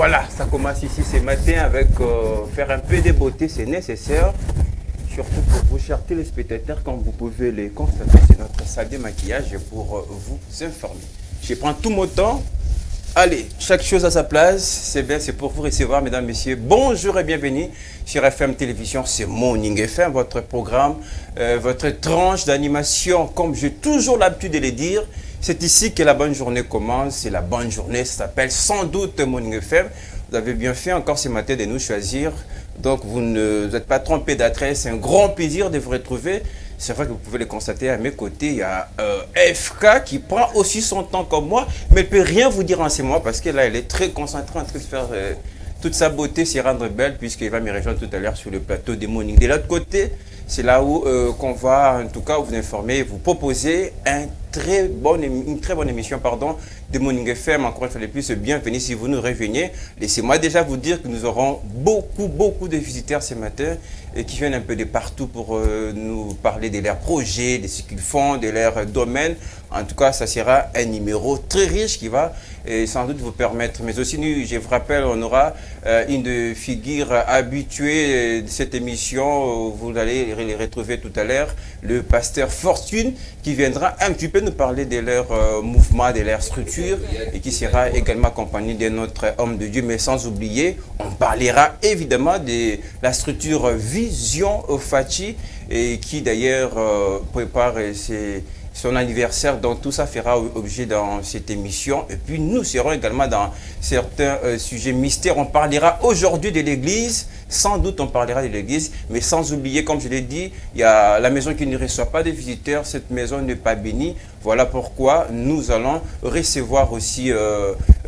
Voilà, ça commence ici ce matin avec faire un peu de beauté, c'est nécessaire. Surtout pour vous, chers téléspectateurs, comme vous pouvez les constater, c'est notre salle de maquillage pour vous informer. Je prends tout mon temps. Allez, chaque chose à sa place, c'est bien, c'est pour vous recevoir, mesdames, messieurs. Bonjour et bienvenue sur FM Télévision, c'est Morning FM, votre programme, votre tranche d'animation, comme j'ai toujours l'habitude de le dire. C'est ici que la bonne journée commence, c'est la bonne journée, ça s'appelle sans doute Morning FM. Vous avez bien fait encore ce matin de nous choisir, donc vous ne vous êtes pas trompé d'adresse, c'est un grand plaisir de vous retrouver. C'est vrai que vous pouvez le constater à mes côtés, il y a FK qui prend aussi son temps comme moi, mais elle ne peut rien vous dire en ce moment parce que là, elle est très concentrée en train de faire toute sa beauté, s'y rendre belle, puisqu'il va me rejoindre tout à l'heure sur le plateau des Morning. De l'autre côté, c'est là où qu'on va en tout cas vous informer, vous proposer une très bonne émission de Morning FM. Encore une fois de plus, bienvenue si vous nous rejoignez. Laissez-moi déjà vous dire que nous aurons beaucoup de visiteurs ce matin et qui viennent un peu de partout pour nous parler de leurs projets, de ce qu'ils font, de leur domaine. En tout cas, ça sera un numéro très riche qui va sans doute vous permettre. Mais aussi, nous, je vous rappelle, on aura une de figures habituées de cette émission. Vous allez les retrouver tout à l'heure, le pasteur Fortune, qui viendra un petit peu nous parler de leur mouvement, de leur structure, et qui sera également accompagné de notre homme de Dieu. Mais sans oublier, on parlera évidemment de la structure Vision Fachi, et qui d'ailleurs prépare son anniversaire, donc tout ça fera objet dans cette émission. Et puis nous serons également dans certains sujets mystères. On parlera aujourd'hui de l'église, sans doute on parlera de l'église, mais sans oublier, comme je l'ai dit, il y a la maison qui ne reçoit pas de visiteurs, cette maison n'est pas bénie. Voilà pourquoi nous allons recevoir aussi,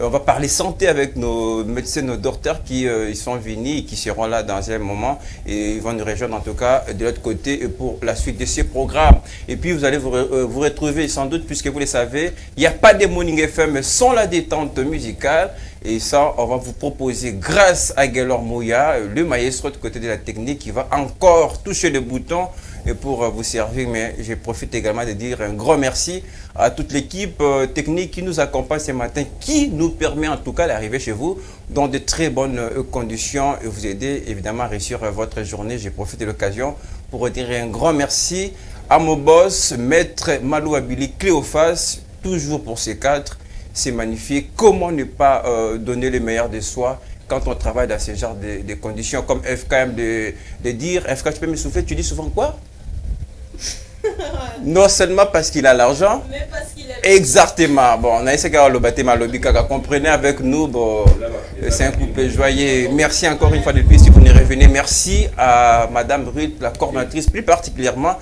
on va parler santé avec nos médecins, nos docteurs qui ils sont venus et qui seront là dans un moment et ils vont nous rejoindre en tout cas de l'autre côté pour la suite de ces programmes. Et puis vous allez vous retrouver sans doute, puisque vous le savez, il n'y a pas de Morning FM sans la détente musicale. Et ça, on va vous proposer, grâce à Gaylor Mouya, le maestro de côté de la technique, qui va encore toucher le bouton et pour vous servir. Mais je profite également de dire un grand merci à toute l'équipe technique qui nous accompagne ce matin, qui nous permet en tout cas d'arriver chez vous dans de très bonnes conditions et vous aider évidemment à réussir votre journée. Je profite de l'occasion pour dire un grand merci à mon boss, Maître Malou Abili Cléophas, toujours pour ces cadres. C'est magnifique. Comment ne pas donner le meilleur de soi quand on travaille dans ce genre de conditions, comme FK aime de dire. FK, tu peux me souffler, tu dis souvent quoi? Non seulement parce qu'il a l'argent, mais parce qu'il a... Exactement. Bon, on a essayé de le battre, comprenez avec nous. Bon, c'est un couple joyeux. Merci encore une fois de plus si vous nous revenez. Merci à Madame Ruth, la coordinatrice, plus particulièrement,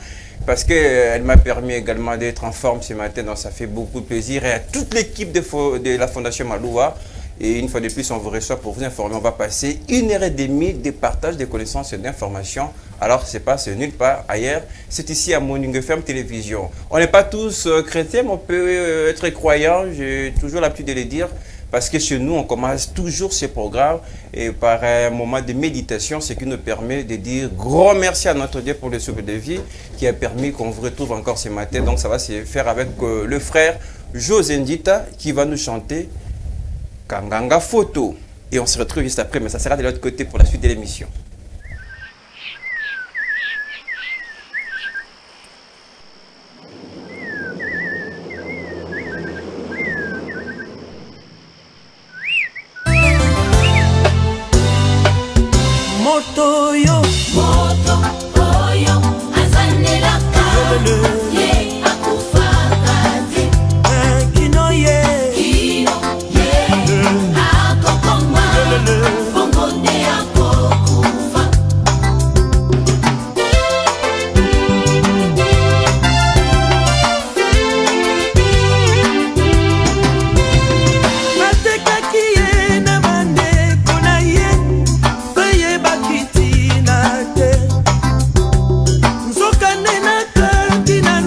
parce qu'elle m'a permis également d'être en forme ce matin, donc ça fait beaucoup de plaisir. Et à toute l'équipe de la Fondation Maloua. Et une fois de plus, on vous reçoit pour vous informer. On va passer 1h30 de partage de connaissances et d'informations. Alors, c'est pas nulle part ailleurs. C'est ici à Morning FM Télévision. On n'est pas tous chrétiens, mais on peut être croyants. J'ai toujours l'habitude de le dire. Parce que chez nous, on commence toujours ces programmes et par un moment de méditation, ce qui nous permet de dire grand merci à notre Dieu pour le souffle de vie qui a permis qu'on vous retrouve encore ce matin. Donc ça va se faire avec le frère José Ndita qui va nous chanter Kanganga Photo. Et on se retrouve juste après, mais ça sera de l'autre côté pour la suite de l'émission. Kina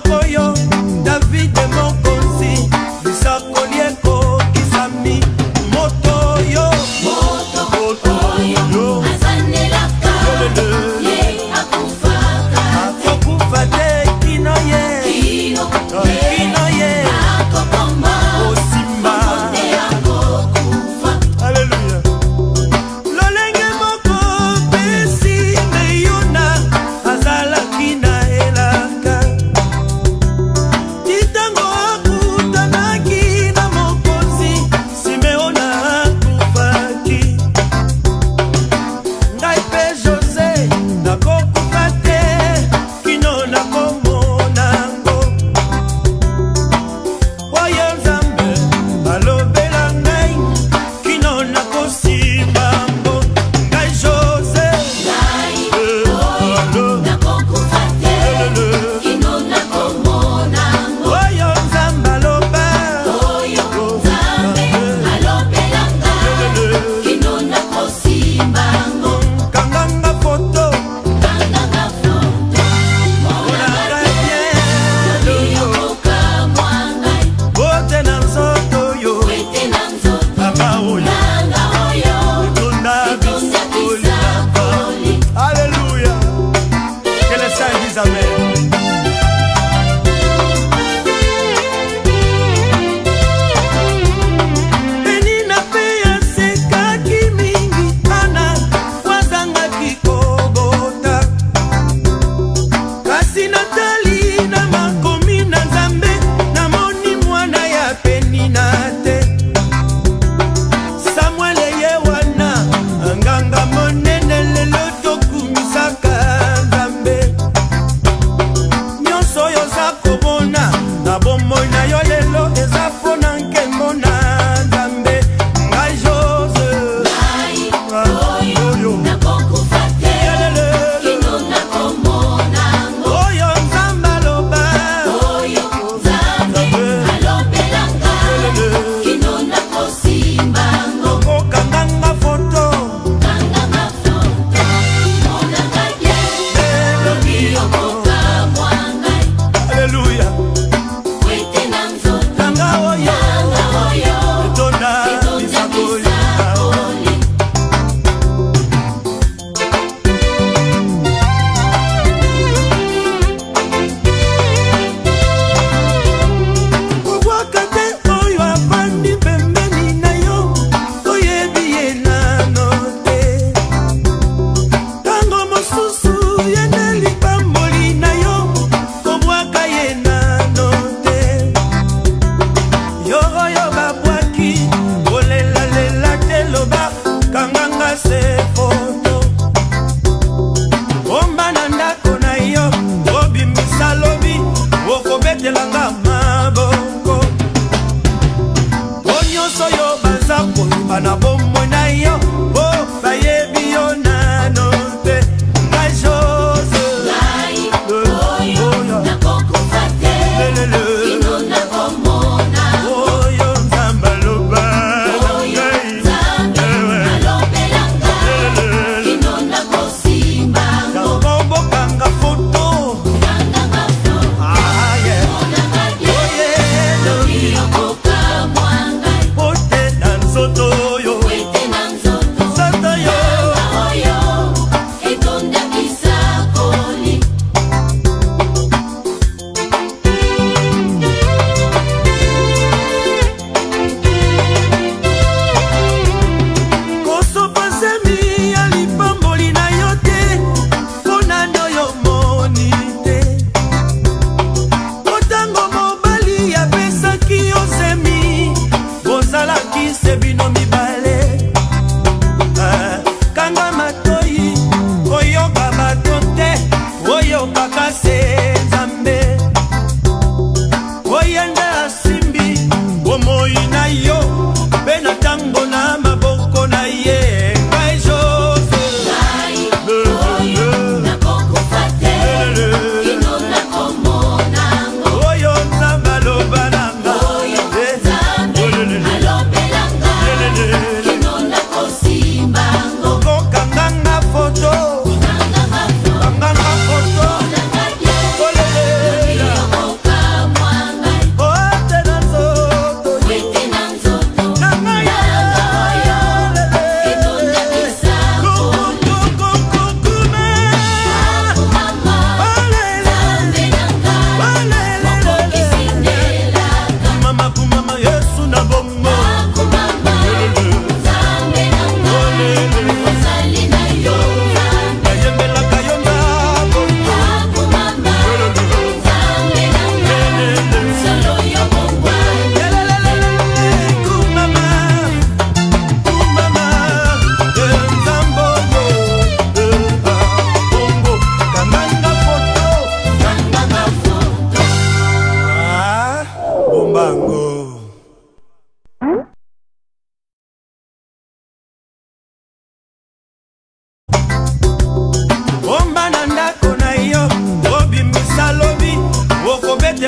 Koyo, David Mokonzi, Bisakolieko, Kisami, Moto yo, Moto yo, Azanelaka, ye akufaka, akufate kino ye, kino ye, akokomba, osimba, akokufa, Alléluia. Lolenge moko pesi meyuna, azala kina elaka.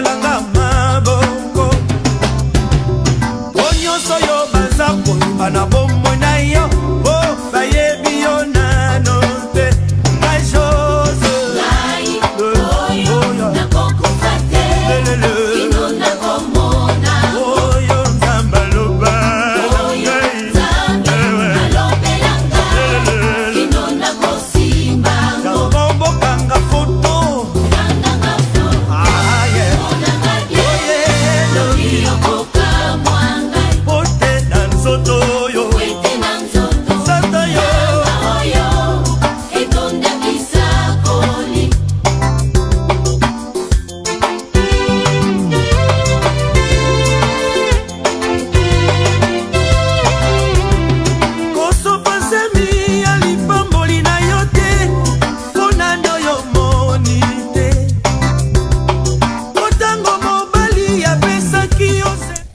balobelanga maboko onyoso yo baza koyiba na bomoi na yo o bayebi yo nano te ngai Jose oyo nakokufa te kino nakomona oyo Nzambe aloba ngai alobelanga kino nakosimbanga kombokanga foto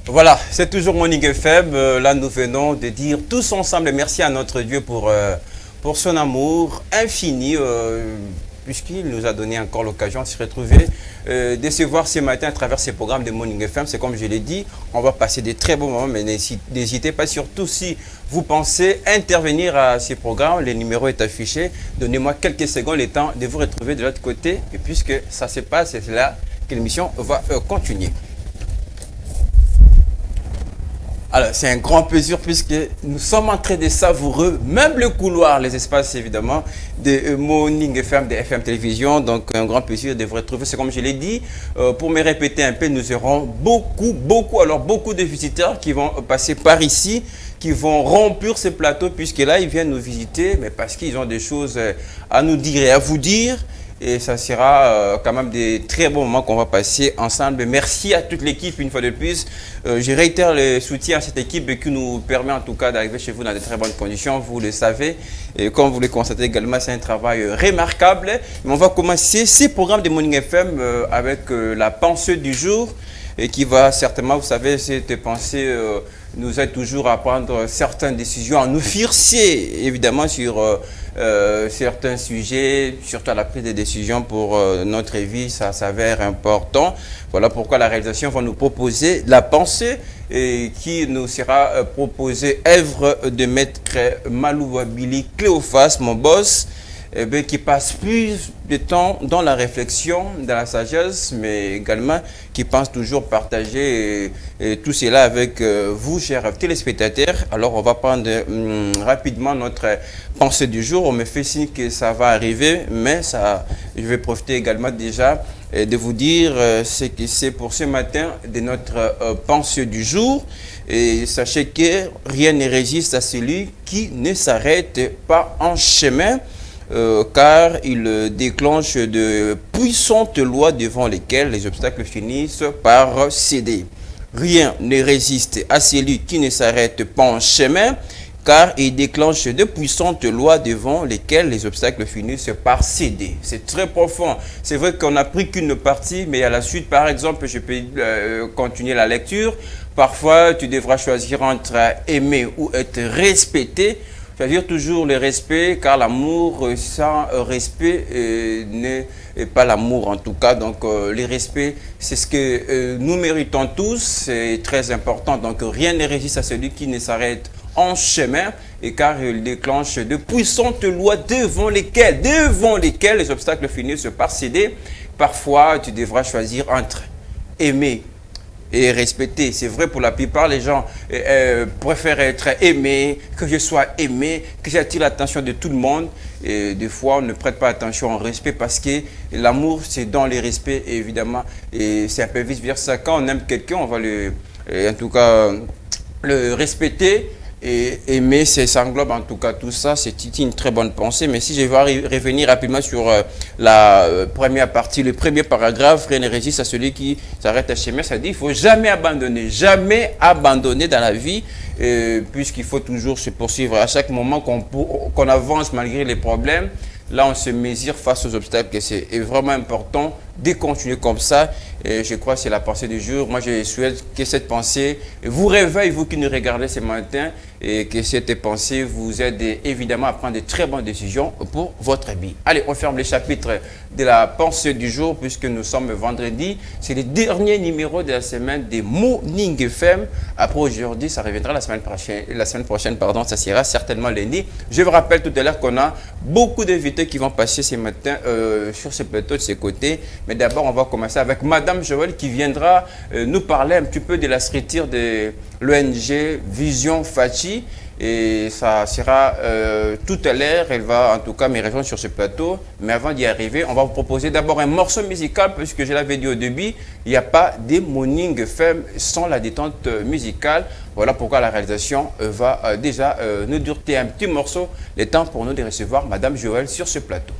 Voilà, c'est toujours Morning FM. Là, nous venons de dire tous ensemble merci à notre Dieu pour son amour infini, puisqu'il nous a donné encore l'occasion de se retrouver, de se voir ce matin à travers ces programmes de Morning FM. C'est comme je l'ai dit, on va passer des très bons moments, mais n'hésitez pas, surtout si vous pensez intervenir à ces programmes, le numéro est affiché. Donnez-moi quelques secondes, le temps de vous retrouver de l'autre côté. Et puisque ça se passe, c'est là que l'émission va continuer. Alors, c'est un grand plaisir puisque nous sommes en train de savourer même le couloir, les espaces évidemment de Morning FM, de FM Télévision. Donc, un grand plaisir de vous retrouver. C'est comme je l'ai dit, pour me répéter un peu, nous aurons beaucoup de visiteurs qui vont passer par ici, qui vont remplir ce plateau puisque là, ils viennent nous visiter, mais parce qu'ils ont des choses à nous dire et à vous dire. Et ça sera quand même des très bons moments qu'on va passer ensemble. Merci à toute l'équipe une fois de plus. Je réitère le soutien à cette équipe qui nous permet en tout cas d'arriver chez vous dans de très bonnes conditions. Vous le savez. Et comme vous le constatez également, c'est un travail remarquable. Mais on va commencer ces programmes de Morning FM avec la pensée du jour. Et qui va certainement, vous savez, cette pensée nous aide toujours à prendre certaines décisions, à nous fixer évidemment sur certains sujets, surtout à la prise de décision pour notre vie, ça s'avère important. Voilà pourquoi la réalisation va nous proposer la pensée qui nous sera proposée, œuvre de maître Malouba Billy Cléophas, mon boss, qui passe plus de temps dans la réflexion, dans la sagesse, mais également qui pense toujours partager tout cela avec vous, chers téléspectateurs. Alors, on va prendre rapidement notre pensée du jour. On me fait signe que ça va arriver, mais je vais profiter également déjà de vous dire ce que c'est pour ce matin de notre pensée du jour. Et sachez que rien ne résiste à celui qui ne s'arrête pas en chemin. Car il déclenche de puissantes lois devant lesquelles les obstacles finissent par céder. Rien ne résiste à celui qui ne s'arrête pas en chemin, car il déclenche de puissantes lois devant lesquelles les obstacles finissent par céder. C'est très profond. C'est vrai qu'on n'a pris qu'une partie, mais à la suite, par exemple, je peux continuer la lecture. Parfois, tu devras choisir entre aimer ou être respecté. C'est-à-dire toujours le respect, car l'amour sans respect n'est pas l'amour en tout cas. Donc le respect, c'est ce que nous méritons tous, c'est très important. Donc rien ne résiste à celui qui ne s'arrête en chemin, et car il déclenche de puissantes lois devant lesquelles les obstacles finissent par céder. Parfois, tu devras choisir entre aimer et respecter. C'est vrai pour la plupart, les gens préfèrent être aimés, que je sois aimé, que j'attire l'attention de tout le monde. Et des fois, on ne prête pas attention au respect parce que l'amour, c'est dans le respect, évidemment. Et c'est un peu vice-versa. Quand on aime quelqu'un, on va en tout cas, le respecter. Et aimer, ça englobe en tout cas tout ça. C'est une très bonne pensée. Mais si je vais revenir rapidement sur la première partie, le premier paragraphe, rien ne résiste à celui qui s'arrête à chemin. Ça dit, il ne faut jamais abandonner dans la vie, puisqu'il faut toujours se poursuivre. À chaque moment qu'on avance malgré les problèmes, là on se mesure face aux obstacles. C'est vraiment important de continuer comme ça. Et je crois que c'est la pensée du jour. Moi, je souhaite que cette pensée vous réveille, vous qui nous regardez ce matin, et que cette pensée vous aide évidemment à prendre de très bonnes décisions pour votre vie. Allez, on ferme le chapitre de la pensée du jour puisque nous sommes vendredi. C'est le dernier numéro de la semaine des Morning FM. Après aujourd'hui, ça reviendra la semaine prochaine, pardon, ça sera certainement lundi. Je vous rappelle tout à l'heure qu'on a beaucoup d'invités qui vont passer ce matin sur ce plateau de ce côté. Mais d'abord, on va commencer avec Madame Joël qui viendra nous parler un petit peu de la structure de l'ONG Vision Fachi. Et ça sera tout à l'heure. Elle va en tout cas me rejoindre sur ce plateau. Mais avant d'y arriver, on va vous proposer d'abord un morceau musical puisque je l'avais dit au début, il n'y a pas de Morning FM sans la détente musicale. Voilà pourquoi la réalisation va déjà nous durer un petit morceau. Le temps pour nous de recevoir Madame Joël sur ce plateau.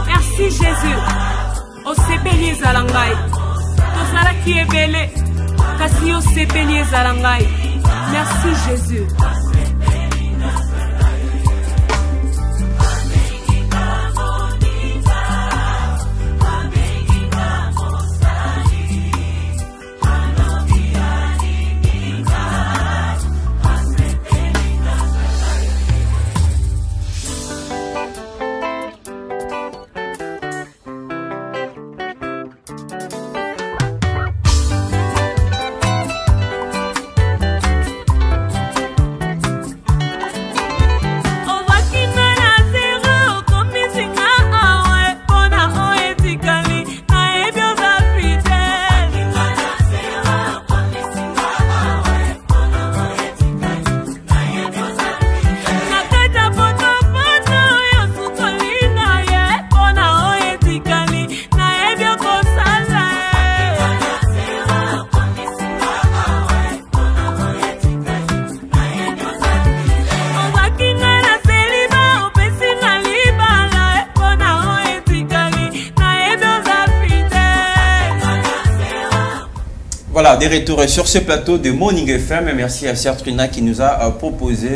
Merci Jésus. On s'est béni Zalangai. Tozala qui est belé. Kasi on s'est béni Zalangai. Merci Jésus. Voilà, des retours sur ce plateau de Morning FM. Merci à Sertrina qui nous a proposé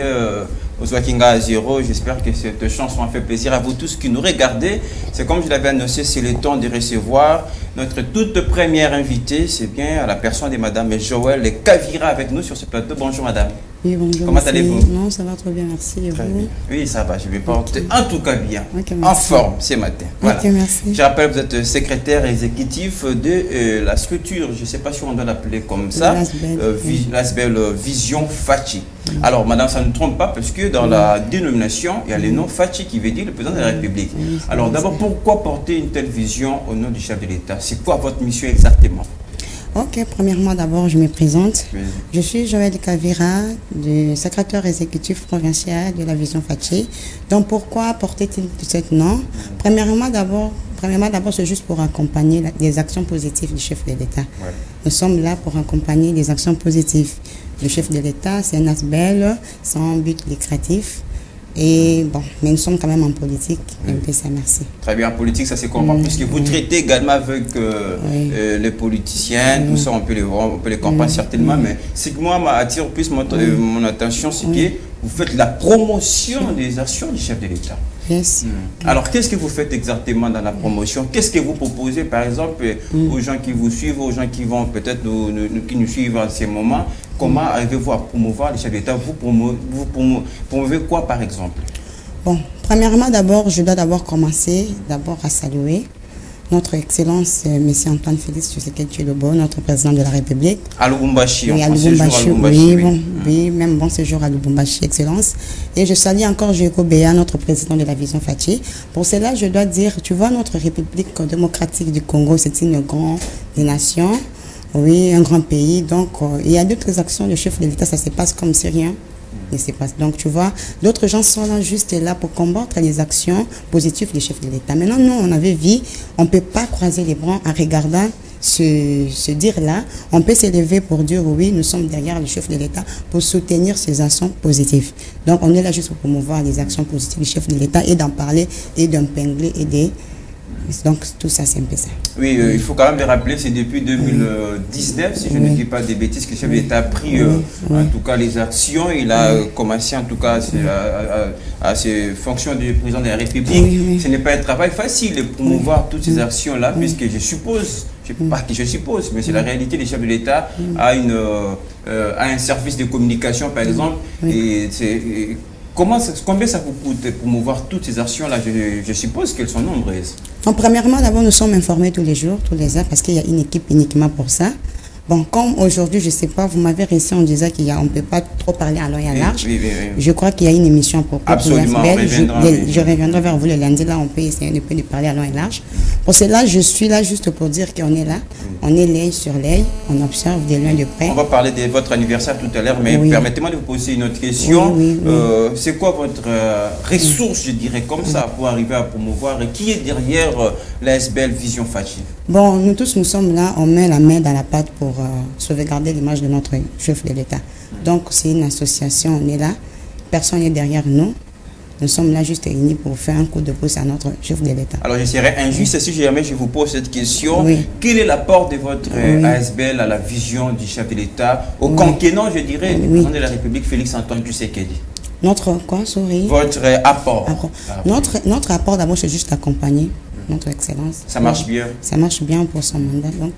Ozwakinga Zero. J'espère que cette chanson a fait plaisir à vous tous qui nous regardez. C'est comme je l'avais annoncé, c'est le temps de recevoir notre toute première invitée. C'est bien à la personne de Madame Joël Kavira avec nous sur ce plateau. Bonjour Madame. Oui, bonjour. Comment allez-vous? Non, ça va trop bien, merci. Et Très vous? bien. Oui, ça va, je vais pas en tout cas bien. Okay, en forme ce matin. Voilà. Ok, merci. Je rappelle, vous êtes secrétaire exécutif de la structure, je ne sais pas si on doit l'appeler comme ça, l'ASBEL Vision Fachi. Alors, madame, ça ne nous trompe pas parce que dans la dénomination, il y a le nom Fachi qui veut dire le président de la République. Alors, d'abord, pourquoi porter une telle vision au nom du chef de l'État? C'est quoi votre mission exactement? Ok, premièrement, d'abord, je me présente. Oui. Je suis Joël Kavira, du secrétaire exécutif provincial de la Vision Fachi. Donc, pourquoi porter-il ce nom? Premièrement, d'abord, c'est juste pour accompagner les actions positives du chef de l'État. Ouais. Nous sommes là pour accompagner les actions positives. Le chef de l'État, c'est un ASBEL sans but lucratif. Et bon, mais nous sommes quand même en politique, MPSA, merci. Très bien, en politique, ça se comprend, puisque vous traitez également avec les politiciens, tout ça, on peut les comprendre certainement, mais ce qui moi attire plus mon attention, c'est que vous faites la promotion des actions du chef de l'État. Yes. Alors, qu'est-ce que vous faites exactement dans la promotion? Qu'est-ce que vous proposez, par exemple, aux gens qui vous suivent, aux gens qui vont peut-être qui nous suivent en ces moments? Comment arrivez-vous à promouvoir les chefs d'État? Vous promouvez quoi, par exemple? Bon, premièrement, d'abord, je dois commencer à saluer notre Excellence, M. Antoine Félix Tshisekedi Tshilombo, notre président de la République. À Lubumbashi, oui, à Lubumbashi, oui, même bon séjour à Lubumbashi, Excellence. Et je salue encore Jeko Béa, notre président de la Vision Fachi. Pour cela, je dois dire, tu vois, notre République démocratique du Congo, c'est une grande nation, oui, un grand pays. Donc, il y a d'autres actions, le chef de l'État, ça se passe comme si rien ne se passe. Donc, tu vois, d'autres gens sont là juste là pour combattre les actions positives du chef de l'État. Maintenant, nous, on avait vu, on ne peut pas croiser les bras en regardant se dire là. On peut s'élever pour dire oui, nous sommes derrière le chef de l'État pour soutenir ces actions positives. Donc, on est là juste pour promouvoir les actions positives du chef de l'État et d'en parler et d'épingler et de... Donc, tout ça, c'est un peu ça. Oui, il faut quand même le rappeler, c'est depuis 2019, si je ne dis pas des bêtises, que le chef de l'État a pris en tout cas les actions. Il a commencé en tout cas à ses fonctions de président de la République. Ce n'est pas un travail facile de promouvoir toutes ces actions-là, puisque je suppose, pas que je suppose, mais c'est la réalité, les chefs de l'État a un service de communication, par exemple, et c'est... Combien ça vous coûte de promouvoir toutes ces actions-là? Je suppose qu'elles sont nombreuses. Donc, premièrement, d'abord, nous sommes informés tous les jours, tous les heures, parce qu'il y a une équipe uniquement pour ça. Bon, comme aujourd'hui, je ne sais pas, vous m'avez réussi en disant qu'on ne peut pas trop parler à long et à large. Oui. Je crois qu'il y a une émission pour absolument, je reviendrai vers vous le lundi, là, on peut essayer de parler à long et large. Pour cela, je suis là juste pour dire qu'on est là. On est l'œil sur l'œil, on observe de loin de près. On va parler de votre anniversaire tout à l'heure, mais permettez-moi de vous poser une autre question. C'est quoi votre ressource, je dirais, comme ça, pour arriver à promouvoir? Et qui est derrière l'ASBEL Vision Fachi? Bon, nous tous, nous sommes là, on met la main dans la pâte pour sauvegarder l'image de notre chef de l'État. Donc, c'est une association, on est là, personne n'est derrière nous. Nous sommes là juste réunis pour faire un coup de pouce à notre chef de l'État. Alors, je serais injuste si jamais je vous pose cette question. Quel est l'apport de votre ASBEL à la vision du chef de l'État, au quinquennat, je dirais, du président de la République, Félix Antoine Tshisekedi? Notre quoi, souris? Votre apport. Notre apport, d'abord, c'est juste accompagner notre Excellence. Ça marche bien? Ça marche bien pour son mandat, donc.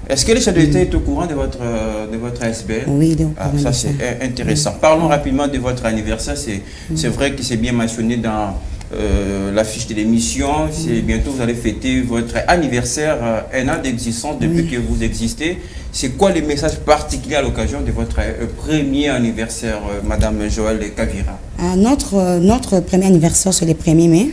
Est-ce que le chef de l'État est au courant de votre ASBEL? Oui, il est au courant. Ça, c'est intéressant. Parlons rapidement de votre anniversaire. C'est vrai que c'est bien mentionné dans la fiche de l'émission. Bientôt, vous allez fêter votre anniversaire, un an d'existence depuis que vous existez. C'est quoi le message particulier à l'occasion de votre premier anniversaire, Madame Joël Kavira? Notre premier anniversaire, c'est le 1er mai.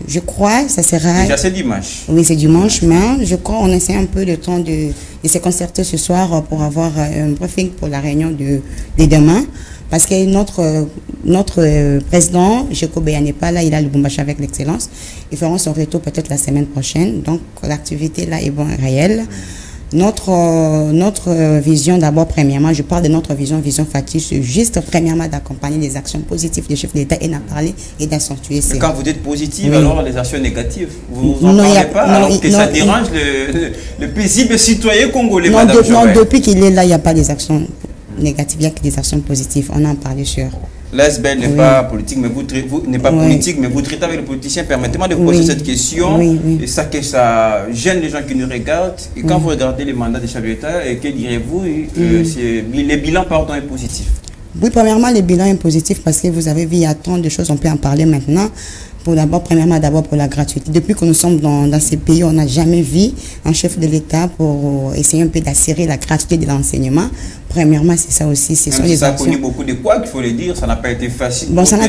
Je crois que ça sera... Déjà, c'est dimanche. Oui, c'est dimanche, mais je crois qu'on essaie un peu de temps de se concerter ce soir pour avoir un briefing pour la réunion de demain. Parce que notre président, Jeko Béa, n'est pas là, il a le Lubumbashi avec l'Excellence. Ils feront son retour peut-être la semaine prochaine. Donc, l'activité là est bon, réelle. Notre vision, d'abord, premièrement, je parle de notre vision Fachi, c'est juste, premièrement, d'accompagner les actions positives du chef de l'État et d'en parler et d'accentuer. Mais quand vous dites positive, alors les actions négatives, vous n'en parlez pas, alors que ça dérange le paisible citoyen congolais, Madame Joël? Non, depuis qu'il est là, il n'y a pas des actions négatives, il n'y a que des actions positives. On en parlait sur... L'ASBEL n'est pas politique, mais vous traitez avec les politiciens. Permettez-moi de vous poser cette question. Et ça, que ça gêne les gens qui nous regardent. Et quand vous regardez les mandats des chefs de l'État, que direz-vous? Le bilan, pardon, est positif. Oui, premièrement, le bilan est positif parce que vous avez vu, il y a tant de choses, on peut en parler maintenant. Premièrement, pour la gratuité. Depuis que nous sommes dans ces pays, on n'a jamais vu un chef de l'État pour essayer un peu d'assurer la gratuité de l'enseignement. Premièrement, c'est ça aussi. Ça a connu beaucoup de quoi qu'il faut le dire, ça n'a pas été facile. Bon, ça n'a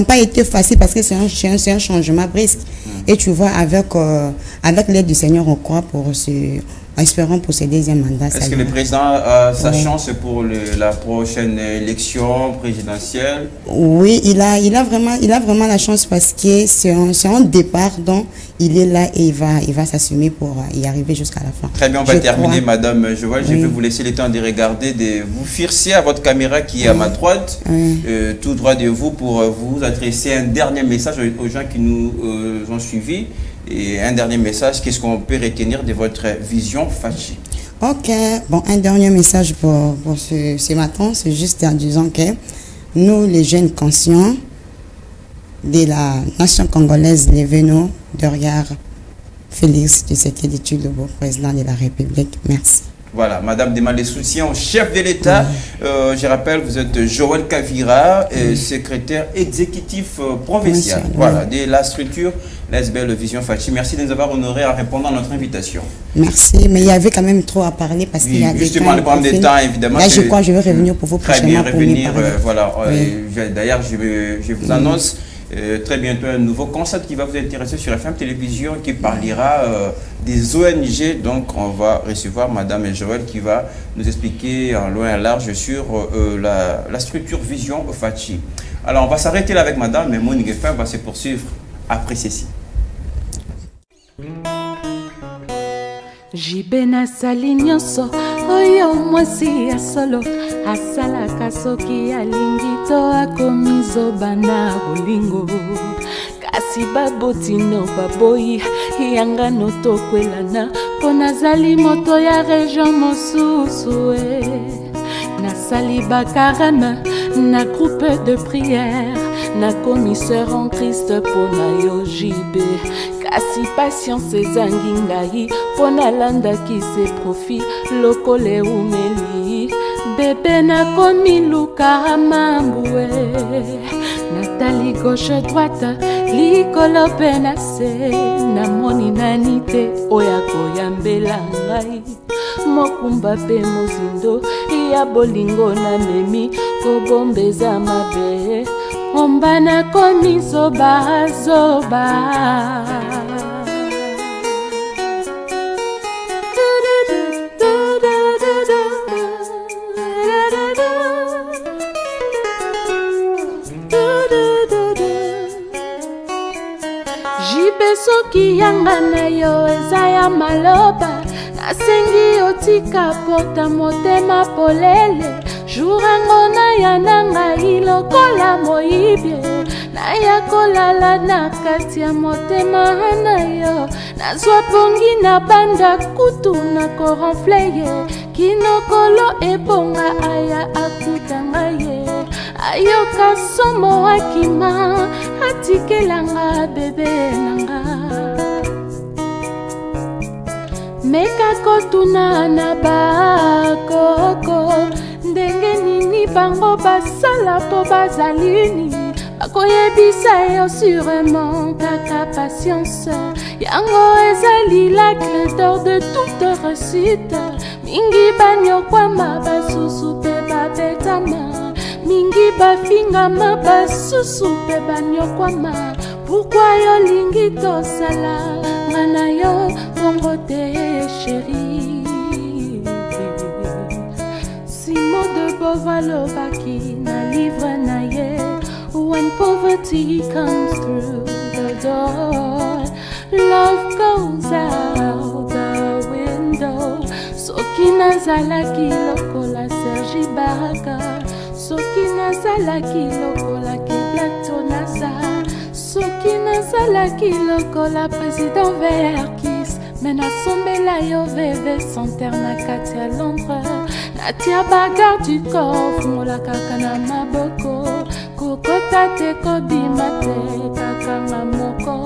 pas été facile parce que c'est un changement brusque. Et tu vois, avec l'aide du Seigneur, on croit espérons pour ce deuxième mandat. Est-ce que le président a sa chance pour la prochaine élection présidentielle? Oui, il a vraiment la chance parce que c'est un départ, donc il est là et il va s'assumer pour y arriver jusqu'à la fin. Très bien, on va terminer, Madame Joël. Je vais vous laisser le temps de regarder, de vous fixer à votre caméra qui est à ma droite, tout droit de vous, pour vous adresser un dernier message aux gens qui nous ont suivis. Et un dernier message, qu'est-ce qu'on peut retenir de votre vision Fachi? Ok, bon, un dernier message pour ce matin, c'est juste en disant que nous, les jeunes conscients de la nation congolaise, levez-nous derrière Félix Tshisekedi Tshilombo, président de la République. Merci. Voilà, Madame demande le soutien au chef de l'État. Je rappelle, vous êtes Joël Kavira, secrétaire exécutif provincial de la structure l'SBL Vision Fachi. Merci de nous avoir honorés en répondant à notre invitation. Merci, mais il y avait quand même trop à parler parce qu'il y a justement le problème de temps, évidemment. Là, je crois que je vais revenir pour vous prochainement. Très bien, revenir. Voilà. D'ailleurs, je vous annonce très bientôt un nouveau concept qui va vous intéresser sur FM Télévision qui parlera des ONG. Donc, on va recevoir Madame Joël qui va nous expliquer en loin et large sur la structure Vision Fachi. Alors, on va s'arrêter là avec Madame, mais Monique FM va se poursuivre après ceci. Jibena sali nyonso oyo mwasi ya solo asalaka soki alingi to akomizoba na bolingo kasi babotino baboyi yanga no tokwelana mpo nazali moto ya region mosusu nasali bakarama na groupe de prière na commissaire en Christ pona yo jibe kasi patience ezangi ngai pona landaki se profit lokole umeli bebe nakomi luka mambue natali gauche droite likolo pe na se namoni nani te oya koyambela ngai mokumba pe mozindo ya bolingo na memi kobombeza mabe omba nakomi zoba jibe soki yanga na yo eza ya maloba nasengi otika porta motema polele jurango na ya nanga ilokola moyibie na ya kolala na kati ya motema na yo nazwa pongi na banda kutu na koronfle ye kinokolo ebonga aya akutanga ye ayoka somo akima atikelanga bebe nanga meka kotuna na bakoko ndenge nini bango basala po bazalini bakoyebisa yo sûrement kaka patience yango ezali la clé d'or de toute réussite mingi banyokwama basusu mpe babetama mingi bafingama basusu mpe banyokwama pourkui yolingi tosala nga na yo bongo te chéri Simon de Beauvoir lobaki na livre na ye when poverty comes through the door love goes out the window soki nazalaki lokola Sergi Baraka soki nazalaki lokola Keblato Naza soki nazalaki lokola président Verkis me nasombela yo veve santerre na kati ya Londres natia bagarde du corps fungola kaka na maboko kokota te kobima te kaka na moko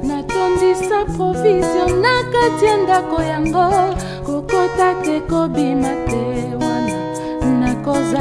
natondisa provision na kati ya ndako yango kokota te kobima te wana nakoza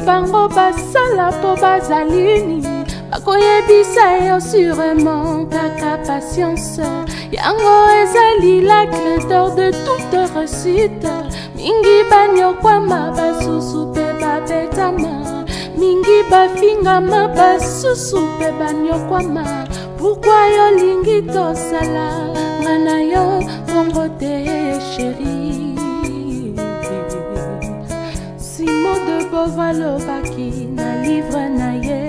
bango basala po bazalini bakoyebisa yo sûrement kaka patience yango ezali la clé d'or de toute réussite mingi banyokwama basusu pe babetama mingi bafingama basusu pe banyokwama pourquoi yo lingi tosala ngana yo bongo te chérie. Simon de Beauvoir lobaki na livre na ye.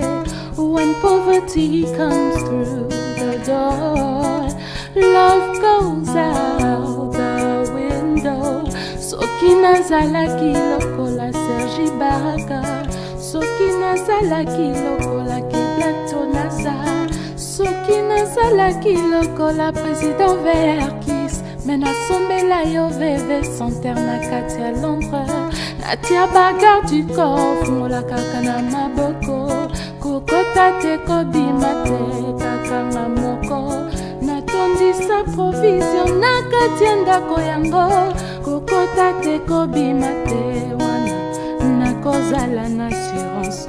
When poverty comes through the door, love goes out the window. Soki nazalaki lokola Sergi Baraka, soki nazalaki lokola Keblato Naza, soki nazalaki lokola président Verkis, mena sombela yo veve santer na kati ya Londres, natia bagarre du corps mola kaka na maboko. Kokota te kobima te kaka na moko natondisa provision nakatia ndako yango kokota te kobima te wana nakozala na assurance.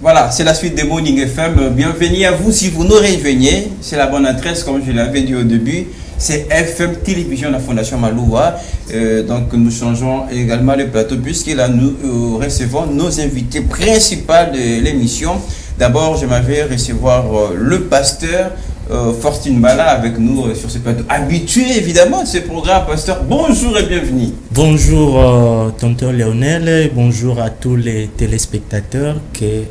Voilà, c'est la suite des Morning FM. Bienvenue à vous si vous nous rejoignez. C'est la bonne adresse, comme je l'avais dit au début. C'est FM Télévision, la Fondation Maloua. Donc nous changeons également le plateau puisque là nous recevons nos invités principaux de l'émission. D'abord, je m'avais recevoir le pasteur Fortune Bala avec nous sur ce plateau. Habitué évidemment de ce programme, pasteur. Bonjour et bienvenue. Bonjour tonton Léonel et bonjour à tous les téléspectateurs. Que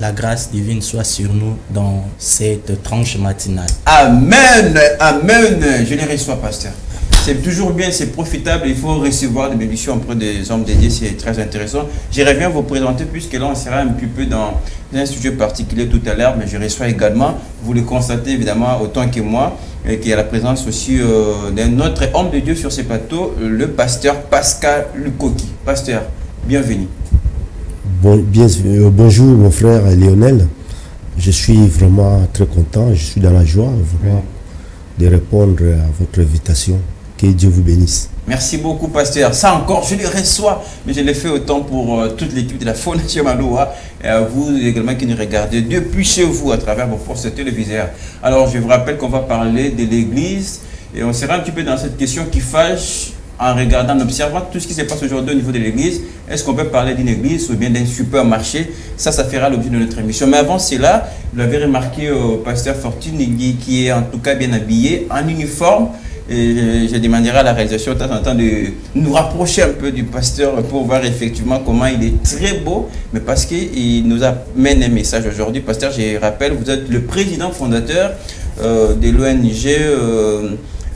la grâce divine soit sur nous dans cette tranche matinale. Amen, amen. Je les reçois, pasteur. C'est toujours bien, c'est profitable. Il faut recevoir des bénédictions auprès des hommes dédiés, c'est très intéressant. Je reviens vous présenter puisque là on sera un petit peu dans un sujet particulier tout à l'heure, mais je reçois également, vous le constatez évidemment autant que moi, qu'il y a la présence aussi d'un autre homme de Dieu sur ce plateau, le pasteur Pascal Lukoki. Pasteur, bienvenue. Bonjour mon frère Léonel, je suis vraiment très content, je suis dans la joie vraiment de répondre à votre invitation. Que Dieu vous bénisse. Merci beaucoup, pasteur. Ça encore, je le reçois, mais je l'ai fait autant pour toute l'équipe de la Fondation Maloua et à vous également qui nous regardez depuis chez vous à travers vos forces téléviseurs. Alors, je vous rappelle qu'on va parler de l'Église et on sera un petit peu dans cette question qui fâche en regardant, en observant tout ce qui se passe aujourd'hui au niveau de l'Église. Est-ce qu'on peut parler d'une église ou bien d'un supermarché? Ça fera l'objet de notre émission. Mais avant cela, vous l'avez remarqué au pasteur Fortune qui est en tout cas bien habillé, en uniforme. Et je demanderai à la réalisation de temps en temps de nous rapprocher un peu du pasteur pour voir effectivement comment il est très beau, mais parce qu'il nous amène un message aujourd'hui. Pasteur, je rappelle, vous êtes le président fondateur de l'ONG,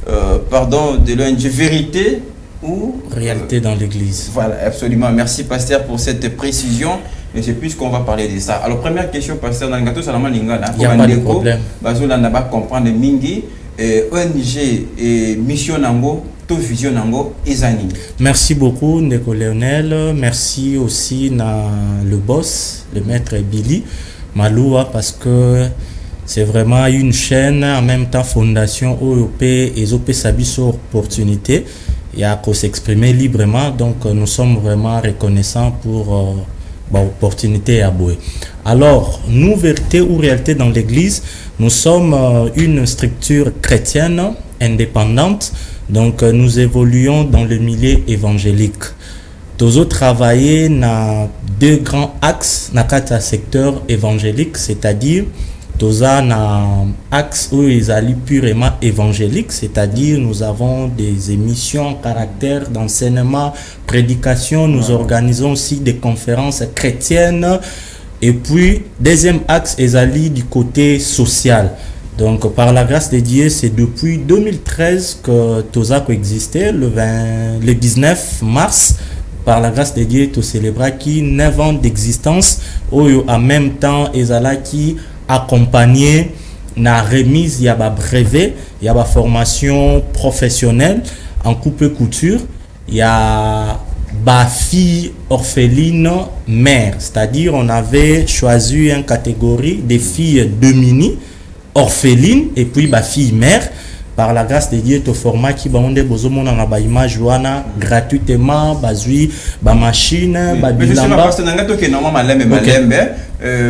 de l'ONG Vérité ou Réalité dans l'Église. Voilà, absolument. Merci pasteur pour cette précision. Et c'est plus qu'on va parler de ça. Alors première question, pasteur, dans le gâteau Salama Lingala, il n'y a pas de problème. Bazola n'a pas comprendre Mingi. ONG et Mission Nango, to Vision Nango, Izani. Merci beaucoup, Ndeko Léonel. Merci aussi le boss, le maître Billy Maloua, parce que c'est vraiment une chaîne, en même temps fondation OEP et OP Sabiso opportunité. Il y a qu'à s'exprimer librement, donc nous sommes vraiment reconnaissants pour opportunité à Boué. Alors, nous, Vérité ou Réalité dans l'Église, nous sommes une structure chrétienne indépendante Donc nous évoluons dans le milieu évangélique. Nous travaillons dans 2 grands axes dans le secteur évangélique, c'est-à-dire nous avons un axe où ils allaient purement évangélique, c'est-à-dire nous avons des émissions en caractère d'enseignement, prédication, nous organisons aussi des conférences chrétiennes. Et puis, deuxième axe, ils allaient du côté social. Donc, par la grâce de Dieu, c'est depuis 2013 que Toza existait, le 19 mars. Par la grâce de Dieu, tu célébras qui 9 ans d'existence, où en même temps, ils allaient qui accompagné la remise, il y a un brevet, il y a une formation professionnelle en coupe couture, il y a une fille orpheline mère, c'est-à-dire on avait choisi une catégorie des filles de mini orphelines et puis une fille mère. Par la grâce de Dieu, au format qui va onde besoin na ba image wana gratuitement, bazui ba machine, ba bilamba. Parce que n'angato ke normalement malembe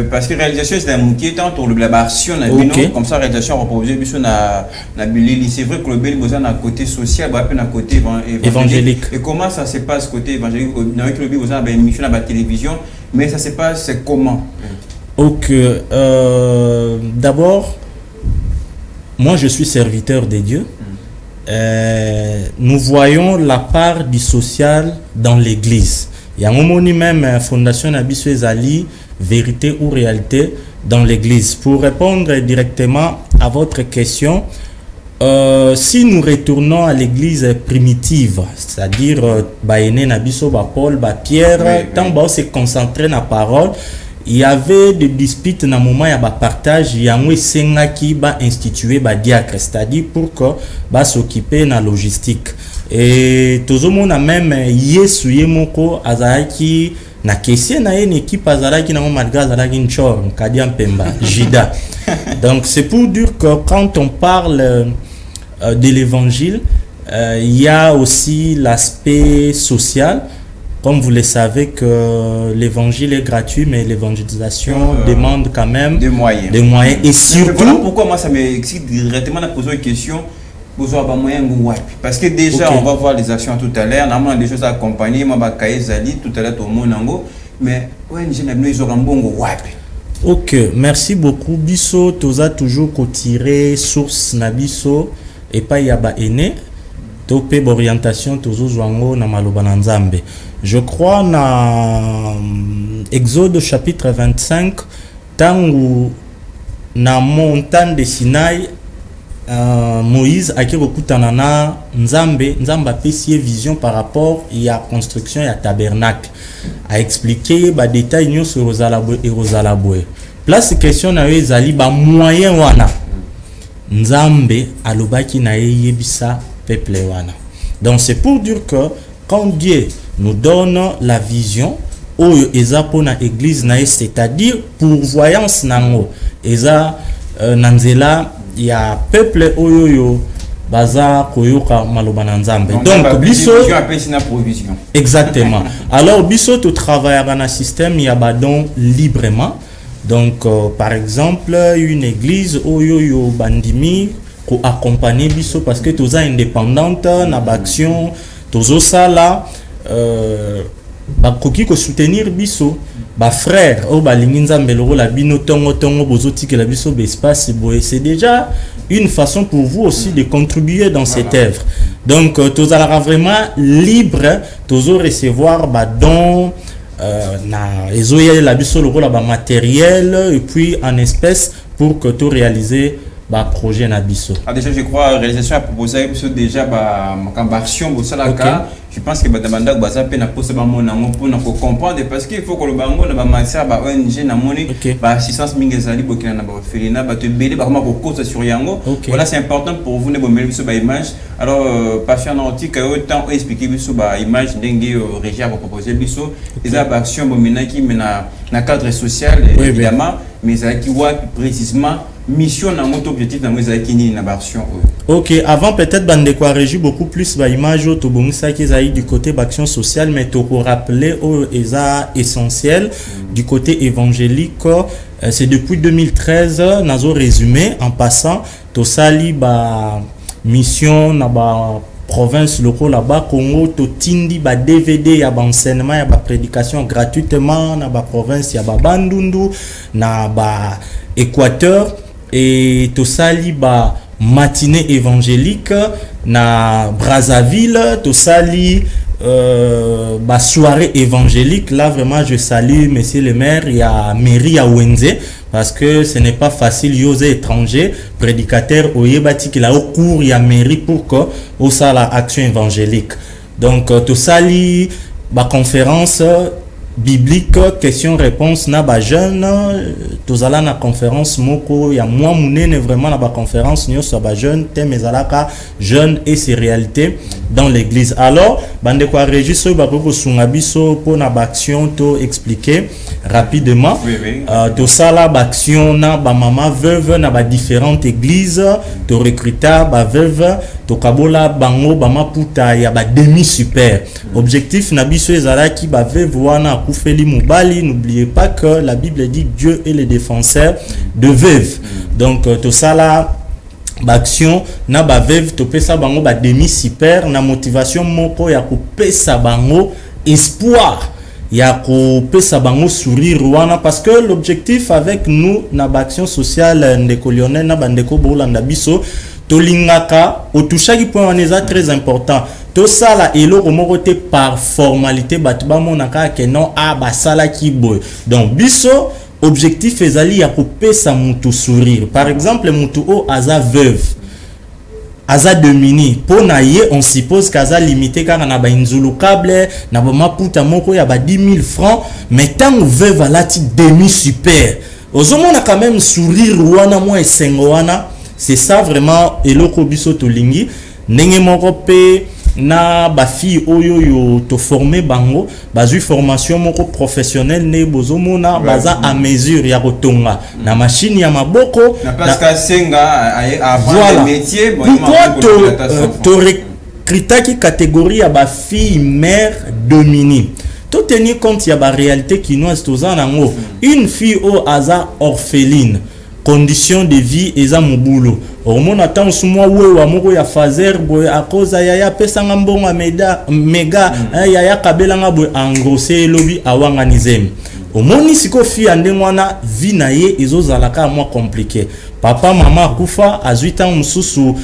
parce que réalisation c'est un mouki tant pour le blabartion na bino comme ça réalisation reposer biso na bilili. C'est vrai que le bel besoin à côté social, ba à côté évangélique. Et comment ça se passe côté évangélique avec le besoin ba émission na ba télévision, mais ça se passe comment? OK, d'abord moi, je suis serviteur de Dieu. Nous voyons la part du social dans l'église. Il y a un moment même Fondation Nabiso Ezali, vérité ou réalité dans l'église. Pour répondre directement à votre question, si nous retournons à l'église primitive, c'est-à-dire Baéné Nabiso, Paul, Pierre, tant que se concentrer dans la parole, il y avait des disputes dans le moment où il y a un partage, il y a un qui va instituer un diacre, c'est-à-dire pour que va s'occuper de la logistique. Et tout le monde a même yesu yemoko azaki na question na une équipe azaki na malga azaki nchor kadiam pemba jida. Donc c'est pour dire que quand on parle de l'évangile, il y a aussi l'aspect social. Comme vous le savez que l'évangile est gratuit, mais l'évangélisation demande quand même des moyens. Et surtout... Voilà pourquoi moi ça m'excite directement de poser une question. Parce que déjà on va voir les actions tout à l'heure. On a des choses à accompagner. Tout à l'heure tout le monde. Mais ok, merci beaucoup. Biso, toza toujours tiré source na biso et pas yaba ene. Topé orientation toujours joango na maloba na nzambe. Je crois dans Exode chapitre 25, tangu na montagne de Sinaï, Moïse a kutana na nzambe a pessier vision par rapport à la construction et à tabernacle, a expliqué ba détail nyo sur Rosalabwe et Rosalabwe. Place question na ezali ba moyen wana nzambe alobaki na yebisa peuple wana. Donc c'est pour dire que quand Dieu nous donne la vision, oyo eza pona église na c'est-à-dire pourvoyance nango eza nanzela ya peuple oyo baza koyoka maloba na nzambe. Donc biso exactement. Alors biso to travaille dans un système ya badon librement. Donc par exemple une église oyo bandimi ko accompagner biso parce que toza indépendante na action tozo sala bakoki ko soutenir biso ba frère o balingi nzambe loro la bino tongo bozoti que la biso be espace boye, c'est déjà une façon pour vous aussi de contribuer dans cette œuvre. Donc tozala vraiment libre tozo recevoir ba don na ezoya la biso loro la ba matériel et puis en espèces pour que tout réaliser ba projet na biso. Déjà je crois réalisation a proposé déjà ba action pour ça là. Je pense que badabanda baza pe na poste ba mona pour na comprendre parce qu'il faut que le bango na ba matière ba ONG na moni ba assistance mingezali bokina na ba felina ba te bele ba comment ko cause sur yango. Voilà, c'est important pour vous ne bo meli biso ba image. Alors patient antique autant expliquer biso ba image ndenge régia ba proposer biso les actions bo menaki mena na cadre social évidemment mais ça qui voit précisément mission dans mon objectif dans mes akini na version. OK, avant peut-être bande quoi régie beaucoup plus ba image to bongisa qui zaï du côté d'action sociale mais to pour rappeler au eza essentiel du côté évangélique c'est depuis 2013 nazo résumé en passant to sali ba mission na ba province locaux là-bas Congo to tindi ba DVD ya ba enseignement ya ba prédication gratuitement na ba province ya ba Bandundu na ba Équateur et to sali ba matinée évangélique na Brazzaville to sali bah, soirée évangélique. Là vraiment je salue monsieur le maire, il y a mairie à Wenze parce que ce n'est pas facile yoser étranger prédicateur au yebati qu'il a au cours il y a mairie pour que au ça la action évangélique. Donc tout ça li bah conférence biblique question-réponse na ba jeune tous ala na conférence moko ya moi munene vraiment na ba conférence nyo so ba jeune thème ezalaka jeune et ses réalités dans l'église. Alors bande ko registre ba ko sunga biso po na ba action to expliquer rapidement to sala ba action na ba mama veuve na ba différentes églises to recruter ba veuve to kabola bango ba maputa ya ba demi super. Objectif na biso ezalaki ba veuve wana Koufeli Moubali, n'oubliez pas que la Bible dit que Dieu est le défenseur de veuves. Donc tout ça là, action na ba veuve to pesa bango ba demi super na motivation moko ya ko pesa bango espoir ya ko pesa bango sourire wana parce que l'objectif avec nous na ba action sociale ndeko Lionel na bandeko bolanda biso tolingaka otushaki point wana très important. Tout ça là et le remoroté par formalité batuba monaka que non a basala ki boy. Donc biso objectif ezali ya couper sa mutu sourire. Par exemple mutu o aza veuve. Aza domini pour na ye on suppose qu'aza limité car na ba inzulu câble na ba maputa moko ya ba 10 000 francs mais tant veuve alati demi super. Ozomona quand même sourire wana moi esengo wana. C'est ça vraiment eloko biso tolingi ndenge moko pe na ba fille oyo yo to former bango bazui formation moko professionnelle ne bozomona baza à mesure ya kotonga na machine ya maboko na parce que senga apprendre le métier to recruter catégorie ya ba fille mère domini to tenir compte ya ba réalité kinoise toza nango une fille au hasard orpheline condition de vie eza mobulo hormone attend sumwa wewa moko ya fazer boy a cause ya pesa ngambonga mega ya kabela ngabo engrossé lobi awanga nizem omoni siko fi ande mwana vie na ye ezozalaka moi compliqué papa mama kufa azuita mususu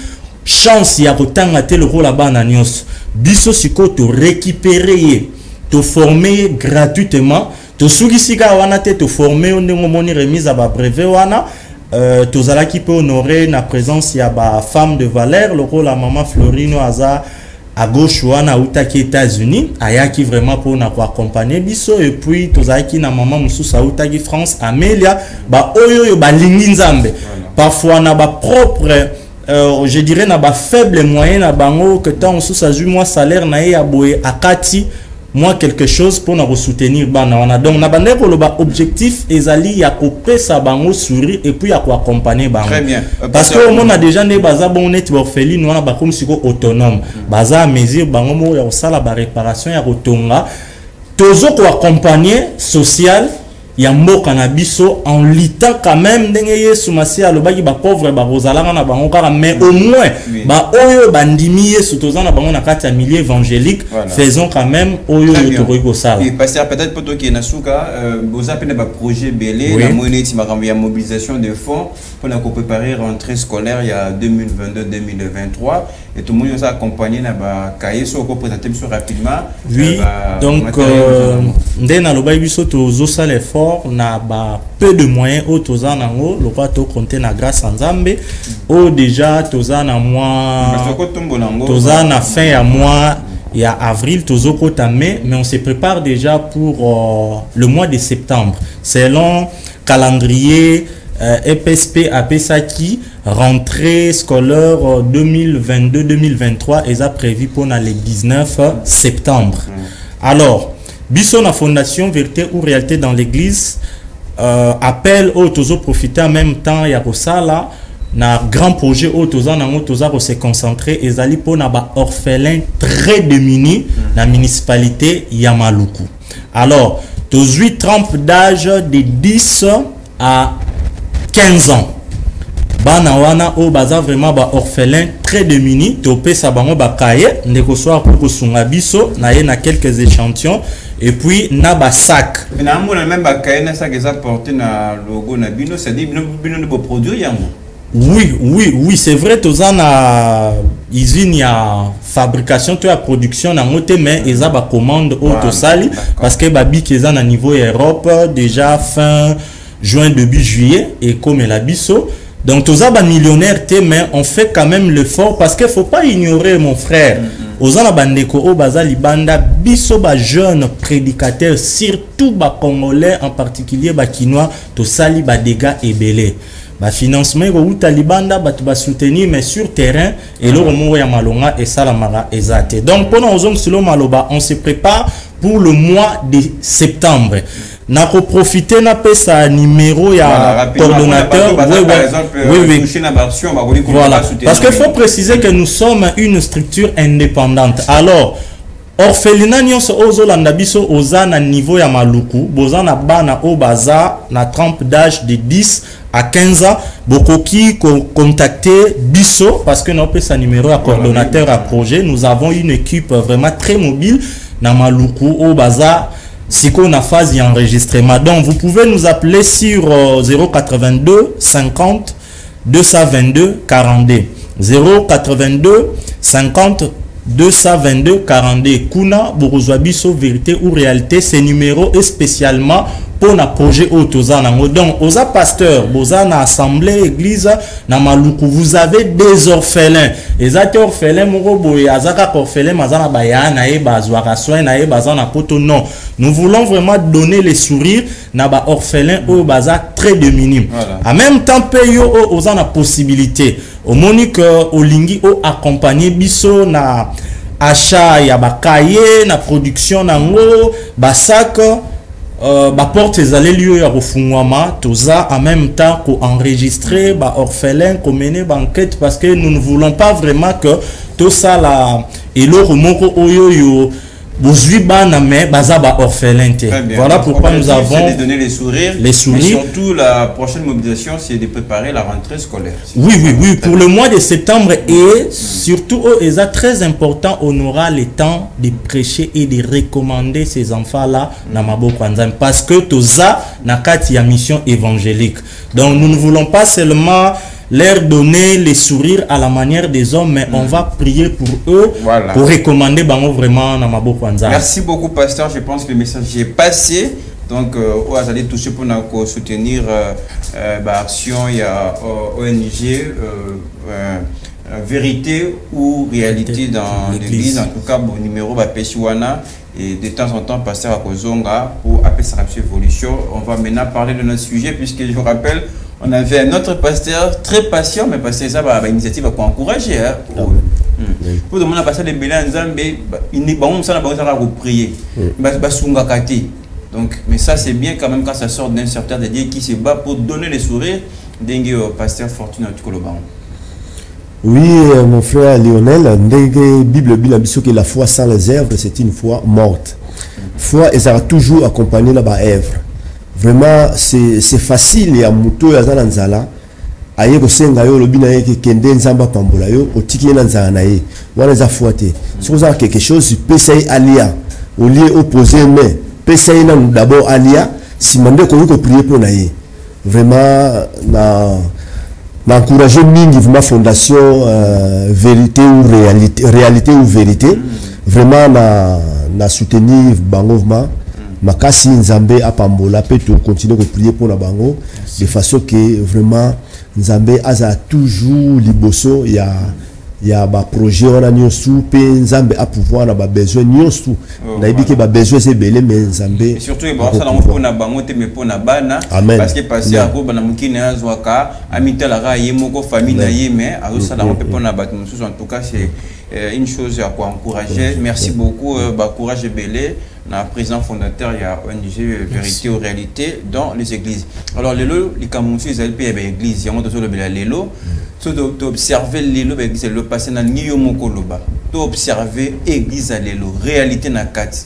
chance ya kotanga te le rôle bana nyos biso siko to récupérer to former gratuitement to sugisika wana te to former ndenge moni remise à ba brevet wana tozala qui peut honorer la présence ya ba femme de valeur le rôle la maman Florino aza à gauche wana utaki États-Unis ayaki vraiment pour na accompagner biso et puis tozala qui na maman mususu utaki France Amélia ba oyo ba lingi nzambe parfois na ba propre je dirais na ba faible moyen na bango que tant mususu azui moi salaire na ya boye akati moi quelque chose pour nous soutenir bana wana donc na bande ko loba objectif ezali ya ko pesa bango sourire et puis ya ko accompagner bango très bien parce que on a déjà né baza bon net orpheline wana ba comme siko autonome baza à mesure bango mo ya sala ba réparation ya kotonga tozo ko accompagner social ya mboka na biso en litant quand même ndenge yesu masi alobaki ba pauvre ba rozalanga na bango kaka mais au moins ba oyo bandimi yesu tozana bango na kati ya milieu évangélique faisons quand même oyo to sala et pasteur peut-être pour toi qui est na suka boza pena ba projet belé na monéti makambo ya mobilisation de fonds pour na préparer rentrée scolaire il y a 2022-2023 et tout le monde nous a accompagné na ba cahier so ko présenter biso rapidement oui donc ndena lobaki biso tozo sala effort na ba peu de moyens au toza nango le roi to compter na grâce nzambe au déjà toza na mois toza na fin ya mois ya avril tozo kota mai mais on se prépare déjà pour le mois de septembre selon calendrier EPSP Apesaki rentrée scolaire 2022-2023 est prévu pour le 19 septembre. Alors biso na fondation Vérité ou Réalité dans l'église appelle au tozo profiter en même temps ya kosala na grand projet au toza nango toza ko se concentrer ezali po na ba orphelin très démunis na municipalité ya Maluku. Alors tozui trempe d'âge de 10 à 15 ans. bana wana o baza vraiment ba orphelin très démunis topé sa bango ba kaye ndeko soir pour kosunga biso na ye na quelques échantillons et puis na ba sac mais na mona même ba kaye na sac eza porté na logo na bino c'est dit bino de produire yango. Oui, c'est vrai, tous en a usine ya fabrication, tout la production na moté mais ils a ba commande auto sali parce que babi qui est à niveau Europe déjà fin juin début juillet et comme la biso donc tous a millionnaire mais on fait quand même l'effort parce que faut pas ignorer mon frère aux en bandeko au bazali banda biso ba jeune prédicateur surtout ba congolais en particulier ba kinois to sali ba dégâts et belé ba financement ou talibanda ba soutenir mais sur terrain et le romo ya malonga et salamara ezate donc pendant ozong silo maloba on se prépare pour le mois de septembre na profiter na pesa numéro ya coordonnateur oui voilà parce qu'il faut préciser que nous sommes une structure indépendante alors orphelinat nyonso ozolanda biso oza na niveau ya maluku boza na bana o baza na trempe d'âge de 10 à 15 ans bokoki contacter biso parce que nous avons sa numéro à coordonnateur à projet nous avons une équipe vraiment très mobile na maluku o baza siko na phase d'enregistrement donc vous pouvez nous appeler sur 082 50 222 42 082 50 222 42 kuna borozwa biso vérité ou réalité ces numéros est spécialement pour na projet autoza nango donc oza pasteur boza na assemblée église na maluku vous avez des orphelins ezate orphelin moko boye azaka orphelin mazana baya na e bazwaka soin na e bazana poto non nous voulons vraiment donner les sourires na ba orphelin o baza très démunis en même temps payo oza na possibilité au monique olingi o accompagner biso na achat ya bakaye na production nango basak ba porte ezalé lieu ya refungwama toza en même temps ko enregistrer ba orphelin ko mener ba enquête parce que nous ne voulons pas vraiment que tout ça là et le remoko oyoyo bozui bana mais baza ba orphelin te voilà pourquoi nous avons de donner les sourires mais surtout la prochaine mobilisation c'est de préparer la rentrée scolaire oui pour le mois de septembre et surtout est très important on aura le temps de prêcher et de recommander ces enfants là na maboko nzambe parce que toza na kati ya mission évangélique donc nous ne voulons pas seulement leur donner les sourires à la manière des hommes mais on va prier pour eux pour recommander bango vraiment na maboko nzambe. Merci beaucoup pasteur, je pense que le message est passé donc vous allez toucher pour nous soutenir l'action il y a ONG vérité ou réalité dans l'église en tout cas bon numéro ba peshiwana et de temps en temps pasteur à Kozonga pour appeler sa évolution. On va maintenant parler de notre sujet puisque je vous rappelle on avait un autre pasteur très patient mais pasteur ça va initiative pour encourager pour demander à pasteur de Bélan Nzambe il n'est pas on ça va prier ba sunga kati donc mais ça c'est bien quand même quand ça sort d'un certain de Dieu qui se bat pour donner les sourires dingue pasteur Fortuna Tukoloban. Oui, mon frère Lionel, Bible que la foi sans les œuvres, c'est une foi morte. Foi, elle sera toujours accompagnée de la œuvre. Vraiment, c'est facile. Il y a muto ya zananzala. Aye ko senga yo lobi na ye ke kende nzamba pambola yo otiki na nzala na ye. Wana za foi te. Si vous avez quelque chose, pesa alia. Au lieu opposer mais pesa na d'abord alia. Si mande ko prier pour na ye. Vraiment d'encourager mingi ma fondation vérité ou réalité ou vérité vraiment na soutenir bango makasi nzambe apambola pe to continuer de prier pour la bango de façon que vraiment nzambe aza toujours liboso ya ba projet on a nyonsu pe nzambe a pouvoir na ba besoin nyonsu na ibike ba besoin c'est belé mais nzambe surtout e ba ça na mpona bango te me pona bana parce que passer à ko bana mukine azwaka amitala ra yemoko famille na yeme a ça na pe pona ba en tout cas c'est une chose à quoi encourager. Merci beaucoup courage belé na président fondateur il y a ONG vérité ou réalité dans les églises. Alors lelo li kamusi ezali pe ba église yango to le bela lelo to observer lelo ba église le passé na ngiyo moko loba to observer église à lelo réalité na kati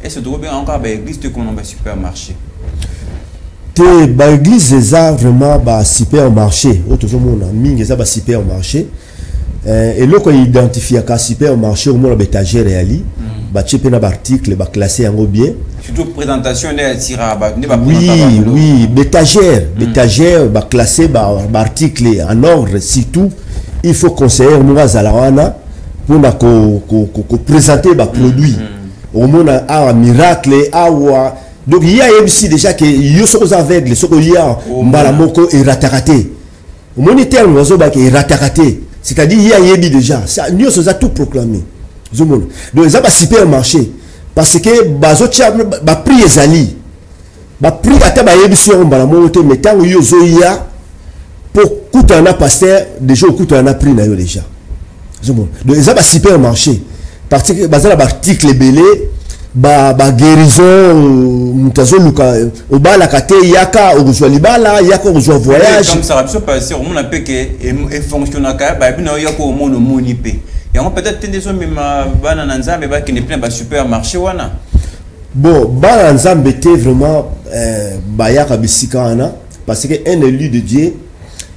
et ce doit bien encore ba église te comme un supermarché. te ba église eza vraiment ba supermarché auto mona mingi eza ba supermarché et loko identifier ka supermarché au mona bétagère ali ba tchepe na ba article ba classé yango bien surtout présentation de tira ba oui bétagère ba classé ba article en ordre surtout il faut conseiller moi zalawana pour na ko présenter ba produit au mona a miracle awa. Donc il y a aussi déjà que yo sont aveugles, ce qu'il y a mbalamoko et rataraté. Au monétaire nous avons que rataraté, c'est-à-dire il y a yebi déjà. Ça nous sommes tout proclamé. Donc ça va supermarché parce que bazo tia ba prix ezali. Ba prix ata ba yebi sur mbalamoko mais tant yo zoya pour coûter un pasteur déjà coûter un prix na yo déjà. Donc ça va supermarché parce que bazala ba article belé ba guérison mutazo luka obala kate yaka ozwa libala yaka ozwa voyage comme ça rapso passer on a pe que et fonctionne ka ba bino yako mono moni pe ya on peut-être tendezo mema bana na nzambe ba qui ne plein ba supermarché wana bon bana nzambe te vraiment ba yaka bisika wana parce que un élu de Dieu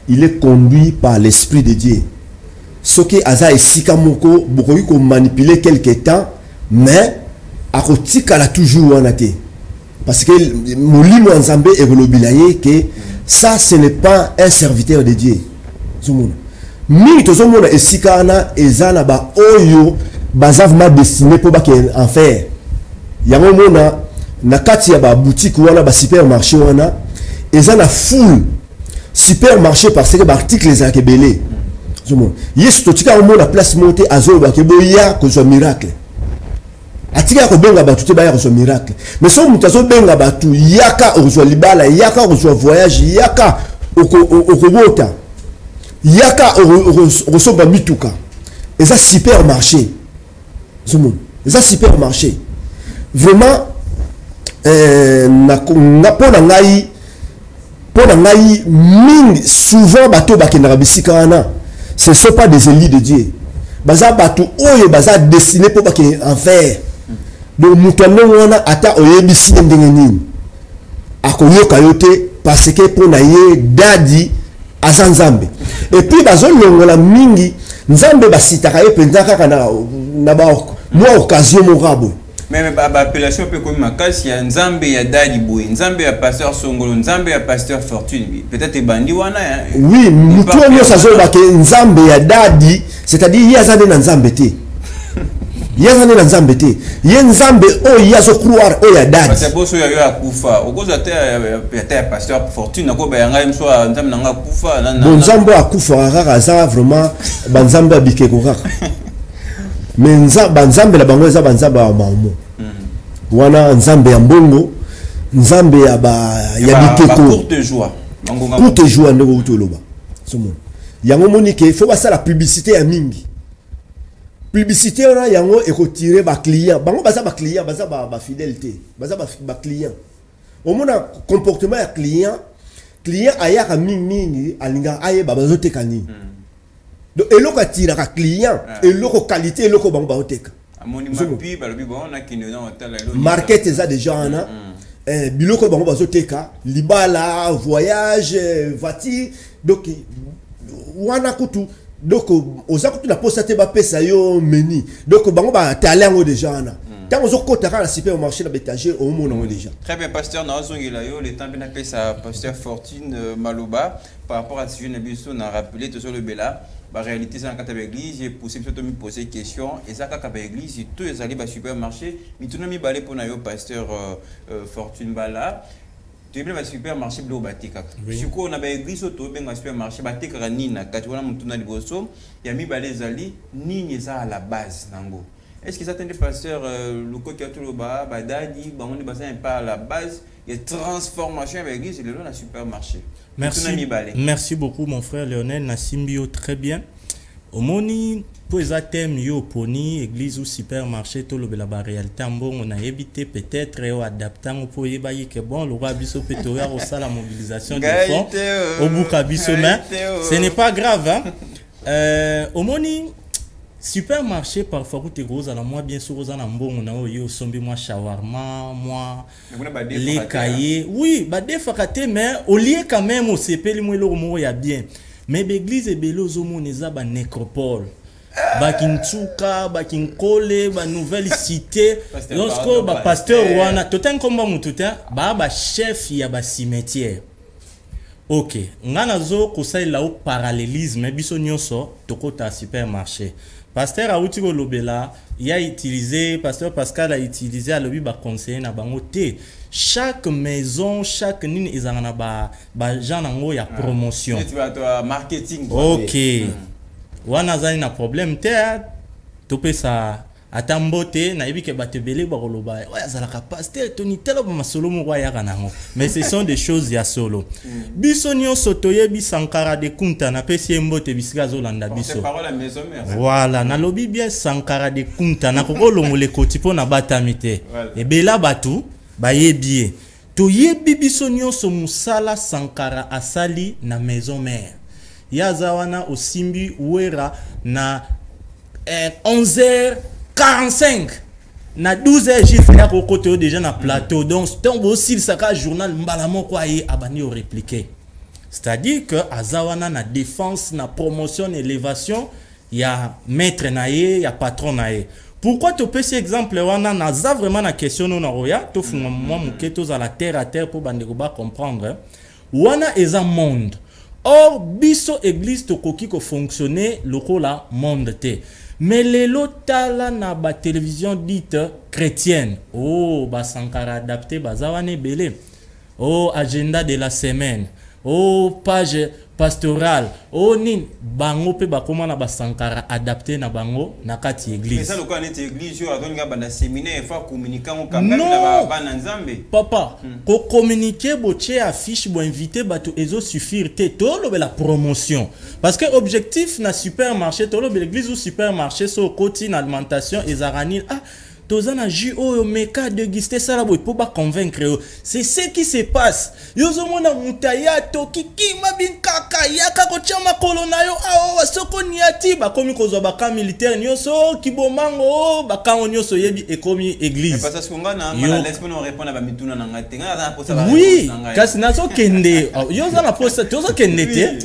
il est conduit par l'esprit de Dieu ce qui aza esika moko bokoyi ko manipuler quelque temps mais akotika la toujours wanate parce que molimo nzambe evolobilaye que ça ce n'est pas un serviteur de Dieu zomona mingi tozomona esika na ezana ba oyo bazavement destiné pour ba en faire yango mona na kati ya ba boutique wana ba supermarché wana ezana full supermarché parce que ba article les akebele zomona yesu totika mona place monter azo ba keboya ko zo miracle atika ko benga batu te baya ko miracle mais so mutazo benga batu yaka ozwa libala yaka ozwa voyage yaka okobota yaka osoba mituka eza supermarché zomo eza supermarché vraiment na pona ngai mingi souvent bato bakenda bisika wana ce sont pas des élus de Dieu baza batu oyo baza destiné pour baki en faire donc mutano wana ata oyebisi ndenge nini akoyoka yote parce que pour na ye dadi aza nzambe et puis bazolongola mingi nzambe basitaka ye penza kaka na ba moi occasion morabo mais ba appellation peut comme makasi ya nzambe ya dadi boy nzambe ya pasteur Songolo nzambe ya pasteur Fortune peut-être bandi wana oui mutu onyo sazoba ke nzambe ya dadi c'est-à-dire yazane na nzambe te yazane na nzambe te ye nzambe o yazo croire o ya dadi parce que boso ya yo akufa okoza te ya pasteur Fortune nako ba yanga mso nzambe nanga akufa na nzambe akufa kaka za vraiment banzambe abikeko kaka mais nzambe la bango eza banzambe ya mamu wana nzambe ya mbongo nzambe ya bikeko courte joie ndeko utoloba somo yango monike faut basa la publicité ya mingi publicité wana yango ekotirer ba client bango baza ba client baza ba fidélité baza ba client au mona comportement ya client ayaka mingi alinga aye babazote kani donc eloko atira ka client eloko qualité eloko bango baoteka market eza déjà ana biloko bango bazoteka libala voyage voiture donc wana kutu donc oza kutu na posa te bapesa yo meni donc bango batale yango déjà ana tant ozokota ka na supermarché na bétager au monde déjà très bien pasteur na ozongela yo le temps bien pesa pasteur Fortune Maloba par rapport à ce sujet na biso na rappeler tout sur le bela la réalité c'est dans la église j'ai possible de me poser question et ça quand la église tout les allés au supermarché mais tout n'a mis balé pour nayo pasteur Fortune Bala tu es bien au supermarché bleu batika si quoi on a église auto bien au supermarché batika nina quand on a mon tourna liboso il y a mis balé zali nini ça à la base nango est-ce que ça t'intéresse pasteur le côté tout le bas badadi on est basé pas à la base et transformation avec l'église et le long à supermarché. Merci beaucoup mon frère Lionel Nassimbio très bien. Au moni pour les thèmes yo poni église ou supermarché tout le la réalité en bon on a évité peut-être et adaptant pour y bailler que bon le roi biso pétoria au salle la mobilisation des fonds au bout kabiso mais ce n'est pas grave hein. Au moni supermarché parfois où tu gros à la moi bien sûr aux anambons on a eu sombi moi shawarma moi les cahiers oui bah des fakate mais au lieu quand même au CP le mo ya bien mais l'église et belos au moneza ba nécropole ba kintuka ba kinkole ba nouvelle cité lorsque ba pasteur wana toten komba mututa ba chef ya ba cimetière. Ok, ngana zo kosaila au parallélisme biso nyonso tokota supermarché. Pasteur Aouti Lobela, il a utilisé, Pasteur Pascal a utilisé à l'objet conseiller na bango te. Chaque maison, chaque nini ils en a ba gens nango ya promotion. Tu vas toi marketing. Ok. Wana zani na problème te topé ça atambote na yebi ke batebele ba koloba. Ouais azalaka pasteur Tony telo ba masolo mo ya kanango. Mais ce sont des choses ya solo. Biso nyonso toyebi Sankara de Kunta na pesi mbote bisika zolanda biso. Voilà, na lobi bien Sankara de Kunta na kokolo le kotipo na batamite. Et bela batu ba yebi. Toyebi biso nyonso musala Sankara asali na maison mère. Yazawana osimbi wera na 11h45 na 12h jusqu'à côté déjà na plateau donc tant aussi ça journal mbalamo quoi y abani au répliquer c'est-à-dire que azawana na défense na promotion élévation il y a maître naé il y a patron naé pourquoi tu peux cet exemple wana na za vraiment na question non roya to fuma moi muketo à la terre pour bande ba comprendre wana eza monde or biso église to koki ko fonctionner lokola monde te. Mais les lotala na ba télévision dite chrétienne. Oh, ba Sankara adapté, ba zawane belé. Oh, agenda de la semaine. Oh, page pastorale. Oh, nin bango pe ba comment na ba Sankara adapté na bango na kati église. Mais ça le quoi net église yo adonga bana séminaire fa communiquer quand même na ba nzambe. Papa, ko communiquer boche affiche bo inviter bato ezo suffire te to lo la promotion. Parce que objectif na supermarché to lo l'église ou supermarché so côté na alimentation ezarani ah tozana JO meka déguster ça là pour pas convaincre c'est ce qui se passe yozo mona mutaya to kikima bin kaka yaka ko chama kolona yo awa soko niati ba komi kozwa ba ka militaire nyoso kibomango ba ka nyoso yebi ekomi église parce que ngana na laisse nous répondre ba mituna na ngate ngana posa ba oui kasi nazo kende yozo na posa tozo kende te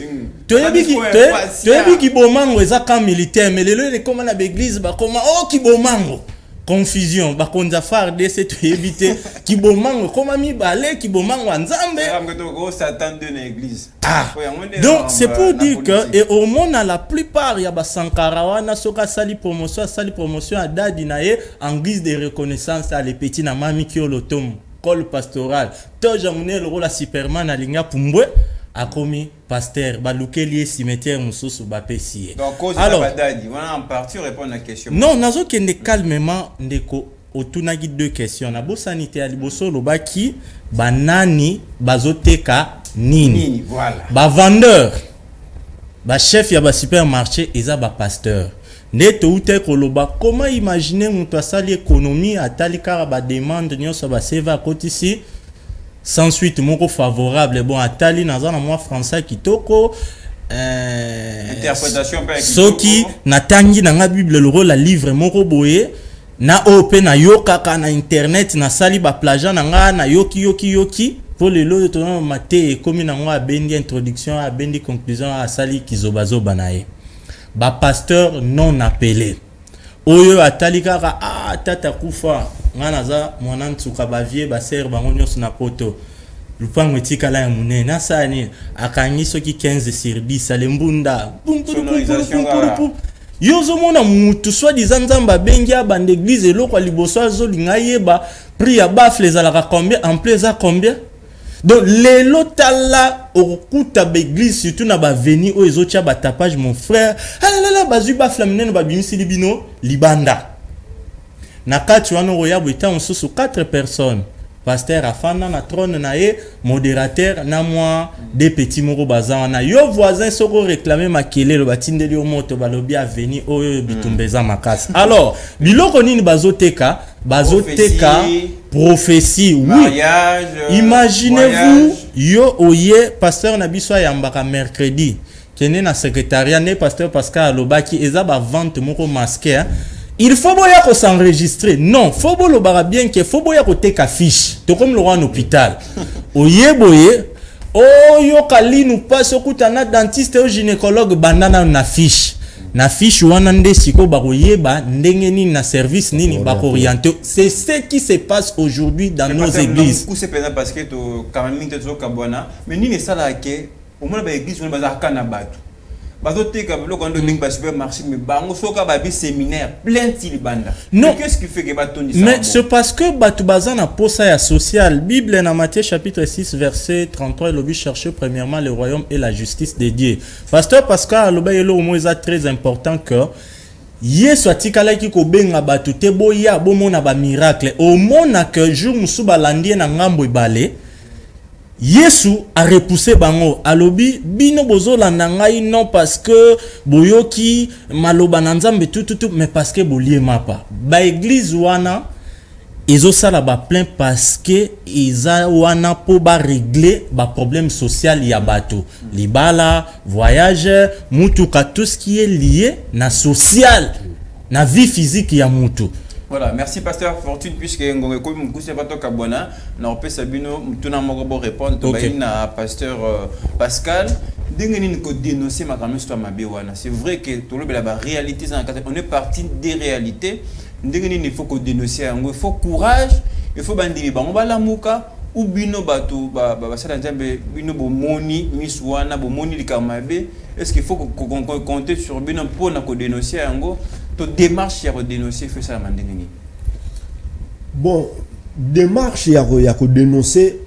toyebi kibomango eza ka militaire mais lelo le koma na église ba koma oh kibomango confusion ba konza farde c'est to éviter kibomango koma mi balé kibomango nzambe Satan de l'église. Donc c'est pour dire que et au monde la plupart ya ba Sankara wana soka sali promotion à dadi nae en guise de reconnaissance à les petits na mami ki olotom col pastoral to jamune le rôle Superman alinga pumbwe akomi pasteur balukeli cimetière mususu ba pesi. Donc cause alors dadi on en partie répondre à la question. Non nazo kende calmement ndeko otunaki deux questions na bo sanité ya liboso lobaki banani bazoteka nini voilà ba vendeur ba chef ya ba supermarché eza ba pasteur neto ute koloba comment imaginer muto asali économie atali kara ba demande nyonso ba seva kotisi sans suite moko favorable bon atali nazana moi français kitoko interprétation par soki natangi na nga bible le la livre moko boye na open na yoka na internet na sali ba plagiat na nga na yoki pour le lot de ton maté comme na nga bendi introduction a bendi conclusion a sali kizobazo banaye ba pasteur non appelé oyo atali kaka tata kufa ngana za mwana ntuka bavie ba ser bango nyonso na poto lupango etikala ya munene na sani akangi soki 15 sur 10 alembunda yozo mona mutu soit disant nzamba bengi abande église eloko liboso azolinga yeba prix ya bafle ezalaka combien en plus à combien donc les lotala okuta l'église surtout na ba veni o ezotia ba tapage mon frère la bazu bafle munene ba bimisi libino libanda na kati wana royabo eta onsusu 4 personnes pasteur afana na trône na ye modérateur na moi des petits moko bazana yo voisin soko réclamer makele lo batindeli o moto balobi aveni oyo bitumbeza makasi alors biloko nini bazoteka prophétie oui mariage, imaginez-vous yo oye pasteur na biso yambaka mercredi kene na secrétariat ne pasteur Pascal alobaki eza ba vente moko masqué il faut boya ko s'enregistrer non faut bolo bara bien que faut boya ko teka fiche to comme le roi en hôpital oyeboye oyo kali nous passe okutana dentiste ou gynécologue bandana na fiche wana nde siko bakoyeba ndenge nini na service nini bakorienter. C'est ce qui se passe aujourd'hui dans nos églises. C'est parce que to quand même te zo kabona mais nini sala ke au moins ba église on ba kana batu bazote ka bilo kondo ning ba supermarché mais bango soka ba bi séminaire plein de banda. Non, qu'est-ce qui fait que batondi ça? Mais c'est parce que batu bazana posa ya social. Bible na Matthieu chapitre 6 verset 33 le but chercher premièrement le royaume et la justice de Dieu. Pasteur Pascal alobelo mo eza très important que Yesu atikala ki ko benga batu te boya bomona ba miracle au mona que jour musu balandie na ngambo ibale Yesu a repoussé bango alobi bino bozolanda ngai non parce que boyoki maloba na nzambe tout mais parce que bolie mapa ba église wana ezosala ba plein parce que eza wana po ba régler ba problème social ya bato libala voyage mutuka tout ce qui est lié na social na vie physique ya mutu. Voilà, merci Pasteur Fortune, puisque Ngongé Koum Moussé Bato Kabona, n'a pas Sabino, tout n'a pas répondre à Pasteur Pascal. D'engagner que dénoncer ma grand-mère sur ma biwana. C'est vrai que tout le monde a réalité, on est parti des réalités. D'engagner il faut que dénoncer, il faut courage, il faut bandir, on va la mouka ou bino bato, ça d'ensemble bino bomoni, miswana bomoni likamabe. Est-ce qu'il faut qu'on compte sur bino pour na ko dénoncer ango? To démarche ya dénoncer fait ça mandengeni. Bon, démarche ya ko dénoncer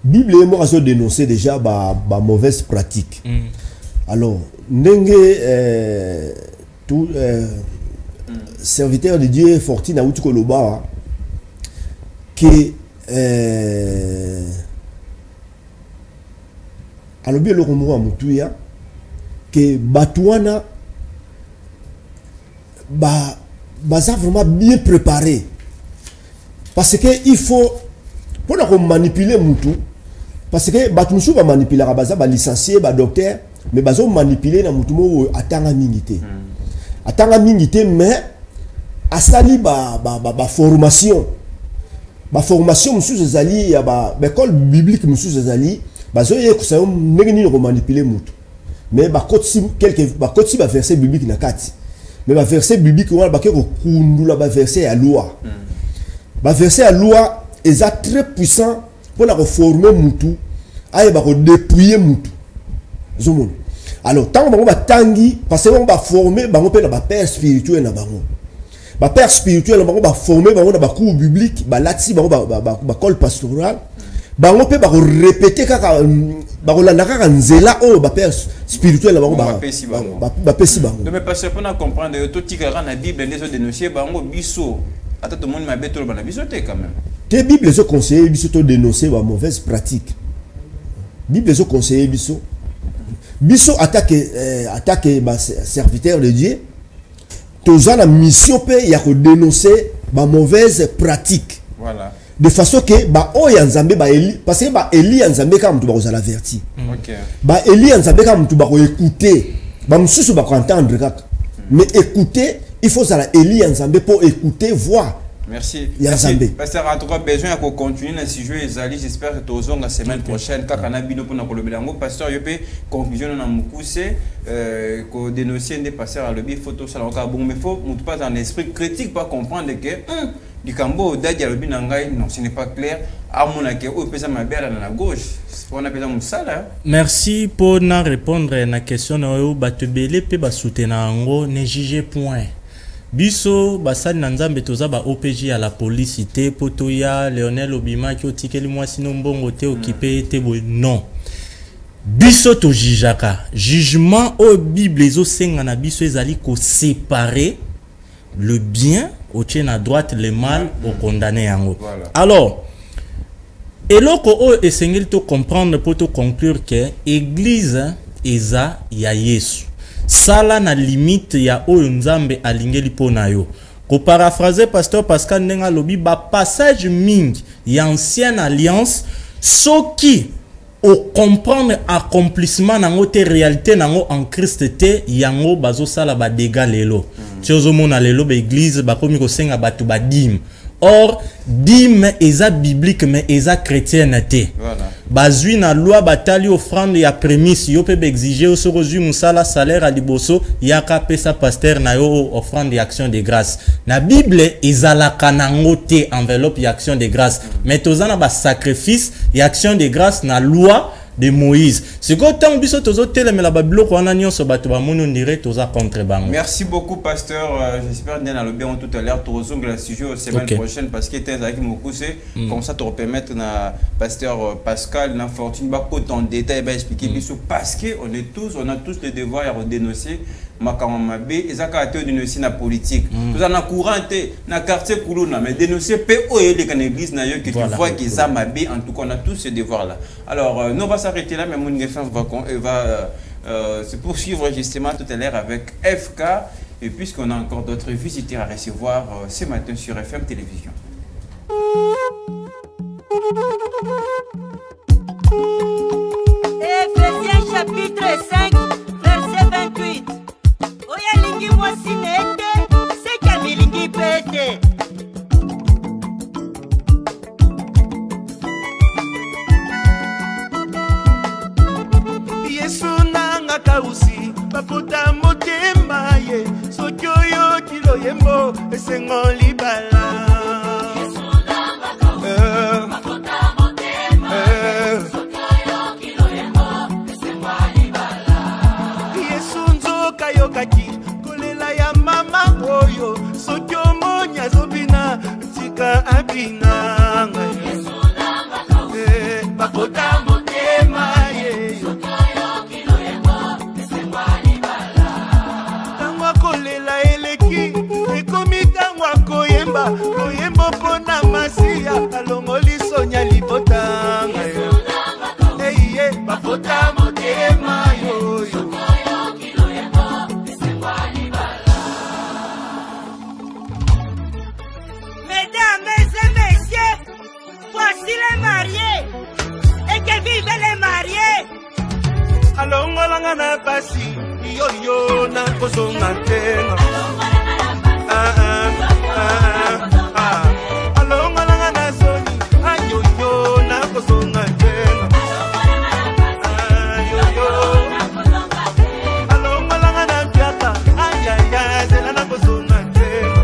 Bible est moi dénoncer déjà ba mauvaise pratique. Alors, ndenge tout serviteur de Dieu Fortune Awuti Koloba que alors bien le romo amutuya que Batouana ça vraiment bien préparé parce que il faut pour manipuler mutu parce que batumsu va manipuler ba licencié ba docteur mais bazo manipuler na mutu mo atanga mingité mais asali ba formation musu zali ya ba école biblique musu zali bazo ye kusa ngeni ko manipuler mutu mais ba kotsi ba verset biblique na kati. Mais le verset biblique, on va le verset à loi. Le verset à loi est très puissant pour reformer Moutou, pour dépouiller Moutou. Alors, tant qu'on va tangi, parce qu'on va former, on va faire père spirituel. Le père spirituel, on va former, on va cours biblique, on va école pastorale. On peut répéter barolandaka nzela o ba père spirituel ba pesi bango. Mais parce que pour comprendre to tikara na Bible les autres dénoncer bango biso ata to monde ma beto ba na biso te quand même. Te Bible les conseiller biso to dénoncer ba mauvaise pratique. Bible les conseiller biso attaque ba serviteur de Dieu. Toza la mission pe ya ko dénoncer ba mauvaise pratique. Voilà. De façon que ba oyanzambe ba Eli parce que ba Eli yanzambe comme tu ba averti. OK. Ba Eli yanzambe comme tu ba écouter. Ba mususu ba entendre kaka. Mais écouter, il faut ça la Eli yanzambe pour écouter voir. Merci. Yanzambe. Parce que en tout cas besoin de continuer dans ce jeu Ezali, j'espère que tozong la semaine prochaine kaka na bino pour na kolobelango pasteur yope conclusion na mukuse ko dénoncer des pasteurs à lobby photo ça encore bon mais faut monte pas en esprit critique pas comprendre que du Cambo, non, ce n'est pas clair. À mon avis, on peut ma belle à la gauche. On a besoin de ça là. Merci pour nous répondre à la question. Batebele pe basoutenir ango ne juge point. Biso basali nanzambe toza ba OPJ à la policité potoya Lionel Obima ki otikeli moi sino mbongo te occupé te non. Biso to jijaka. Jugement au Bible ezo senga na biso ezali ko séparer le bien au tien à droite le mal au condamné en haut. Voilà. Alors, et là qu'on essaie de comprendre pour te conclure que l'église eza ya Yesu. Ça là na limite ya o nzambe alingeli pona yo. Ko paraphraser pasteur Pascal Nenga lobi ba passage ming ya ancienne alliance soki au comprendre accomplissement nango te réalité nango en Christ te yango bazo sala ba dégâts lelo tiozo mona lelo ba église ba komi ko senga batu ba dîme. Or dîme eza biblique mais eza chrétienne te. Voilà. Bazui na loi batali offrande ya prémisse yo pe exiger au sorozui musala salaire à liboso yaka pesa pasteur na yo offrande ya action de grâce. Na Bible ezalaka nango te enveloppe ya action de grâce. Mais tozana ba sacrifice ya action de grâce na loi de Moïse. C'est quoi tant biso tozo teleme la babilo ko ananyo so bato ba mono ndire toza contre bango. Merci beaucoup pasteur, j'espère bien le bien tout à l'heure tozo le sujet la semaine prochaine parce que t'es avec Mokuse comme ça te permettre na pasteur Pascal na Fortune ba ko en détail ba expliquer biso parce que on a tous le devoir à dénoncer makamamabe ezaka te dénoncer na politique. Nous en a couranté na quartier Kuluna mais dénoncer PO et les église na yo que tu vois que ça mabe en tout cas on a tous ce devoir là. Alors nous on va s'arrêter là mais mon va se poursuivre justement tout à l'heure avec FK et puisqu'on a encore d'autres visiteurs à recevoir ce matin sur FM Télévision. Éphésiens chapitre 5 verset 28. Oya lingi mwasi nete seka milingi pete. Yesu nanga kausi bapota motema ye soki oyo kilo yembo esengo libala. Yesu nanga kausi bapota motema ye soki oyo kilo yembo esengo libala. Yesu nzoka yokaki kolela ya mama oyo soki omonya zobina tika abina. Yesu nanga kausi bapota motema ye koyembo pona masia alongoli sonya libotanga eye bapota motema yoyo. Mesdames et messieurs, voici les mariés et que vivent les mariés. Alongolanga na basi yoyo na kozonga tena. Alongolanga na soni ayoyo na kozonga tena. Alongolanga na piaka ayaya zela na kozonga tena.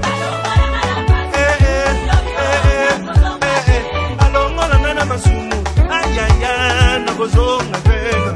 Alongolanga na masumu ayaya na kozonga tena.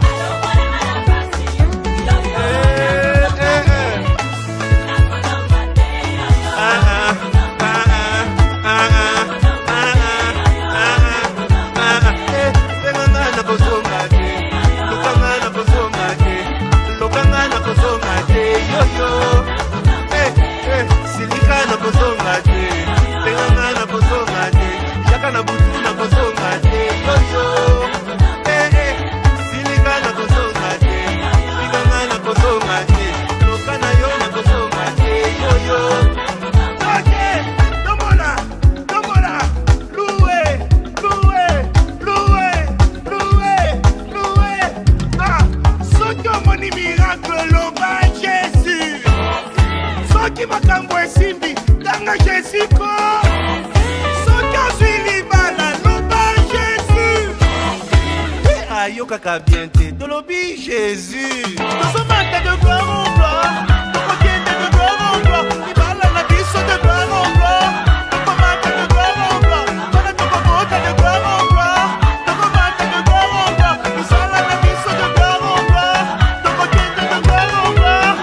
Yoka bien te de l'objet Jésus. Nous sommes en de gloire en gloire. Nous sommes de gloire en gloire. Il parle à la vie de gloire en gloire. Nous sommes de gloire en gloire. Nous sommes de gloire en gloire. Nous sommes de gloire en gloire. Nous sommes à la vie de gloire en gloire. Nous sommes de gloire en gloire.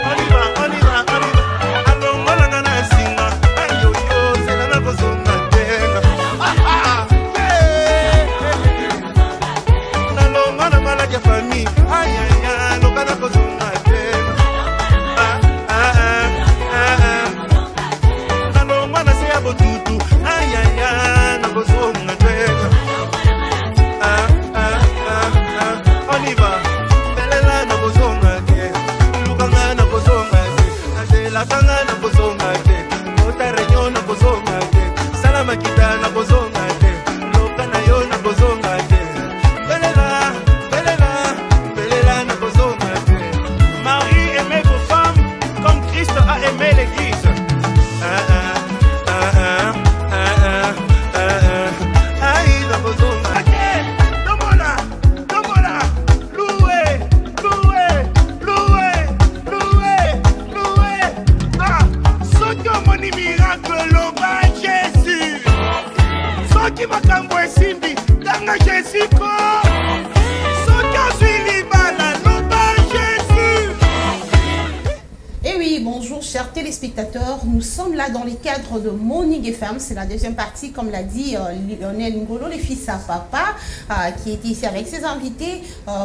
On y va, on y va, on y va. Allons, on a singa. Aïe, yo, yo, c'est la besoin. chers téléspectateurs, nous sommes là dans les cadres de Morning FM. C'est la deuxième partie, comme l'a dit Lionel Ngolo, les fils à papa, qui est ici avec ses invités.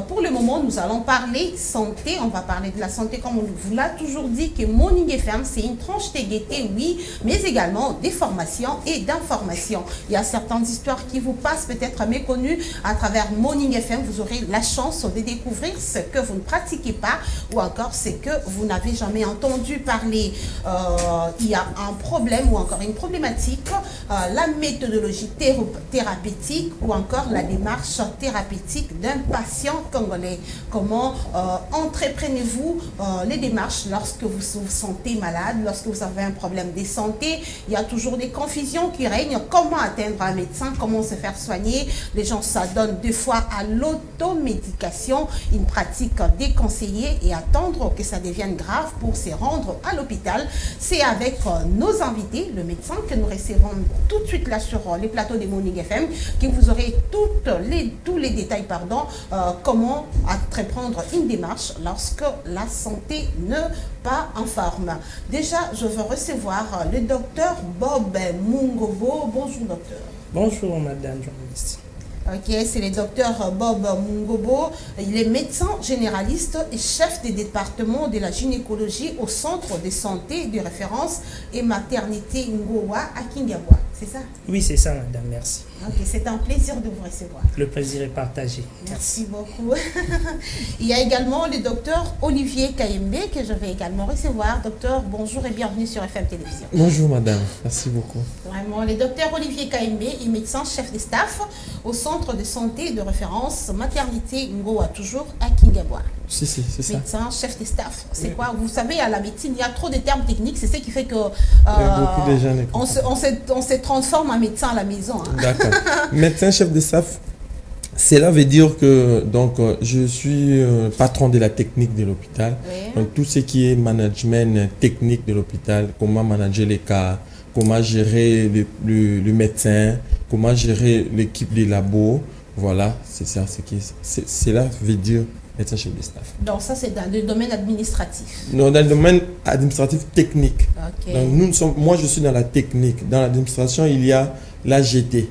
Pour le moment, nous allons parler santé. On va parler de la santé, comme on vous l'a toujours dit, que Morning FM, c'est une tranche de gaieté, oui, mais également des formations et d'informations. Il y a certaines histoires qui vous passent peut-être méconnues. À travers Morning FM, vous aurez la chance de découvrir ce que vous ne pratiquez pas ou encore ce que vous n'avez jamais entendu parler. Il y a un problème ou encore une problématique, la méthodologie thérapeutique ou encore la démarche thérapeutique d'un patient congolais. Comment entreprenez-vous les démarches lorsque vous vous sentez malade, lorsque vous avez un problème de santé? Il y a toujours des confusions qui règnent. Comment atteindre un médecin? Comment se faire soigner? Les gens s'adonnent deux fois à l'automédication, une pratique déconseillée, et attendre que ça devienne grave pour se rendre à l'hôpital. C'est avec nos invités, le médecin que nous recevons tout de suite là sur les plateaux des Morning FM, que vous aurez tous les détails, comment entreprendre une démarche lorsque la santé ne pas en forme. Déjà, je veux recevoir le docteur Bob Mungobo. Bonjour docteur. Bonjour madame journaliste. Ok, c'est le docteur Bob Mungobo. Il est médecin généraliste et chef des départements de la gynécologie au centre de santé de référence et maternité Ngowa à Kingabwa. C'est ça? Oui, c'est ça madame, merci. Ok, c'est un plaisir de vous recevoir. Le plaisir est partagé. Merci beaucoup. Il y a également le docteur Olivier Kayembe que je vais également recevoir. Docteur, bonjour et bienvenue sur FM Télévision. Bonjour madame, merci beaucoup. Vraiment, le docteur Olivier Kayembe est médecin chef de staff au centre de santé de référence maternité Ngowa, toujours à Kingabwa. Si, c'est ça. Médecin, chef de staff. C'est quoi? Vous savez, à la médecine, il y a trop de termes techniques. C'est ce qui fait que on se transforme en médecin à la maison. Hein. D'accord. Médecin, chef de staff, cela veut dire que donc, je suis patron de la technique de l'hôpital. Oui. Donc, tout ce qui est management technique de l'hôpital, comment manager les cas, comment gérer le médecin, comment gérer l'équipe des labos. Voilà, c'est ça. Cela veut dire médecin chef de staff. Donc ça, c'est dans le domaine administratif? Non, dans le domaine administratif technique. Okay. Donc moi, je suis dans la technique. Dans l'administration, il y a l'AGT.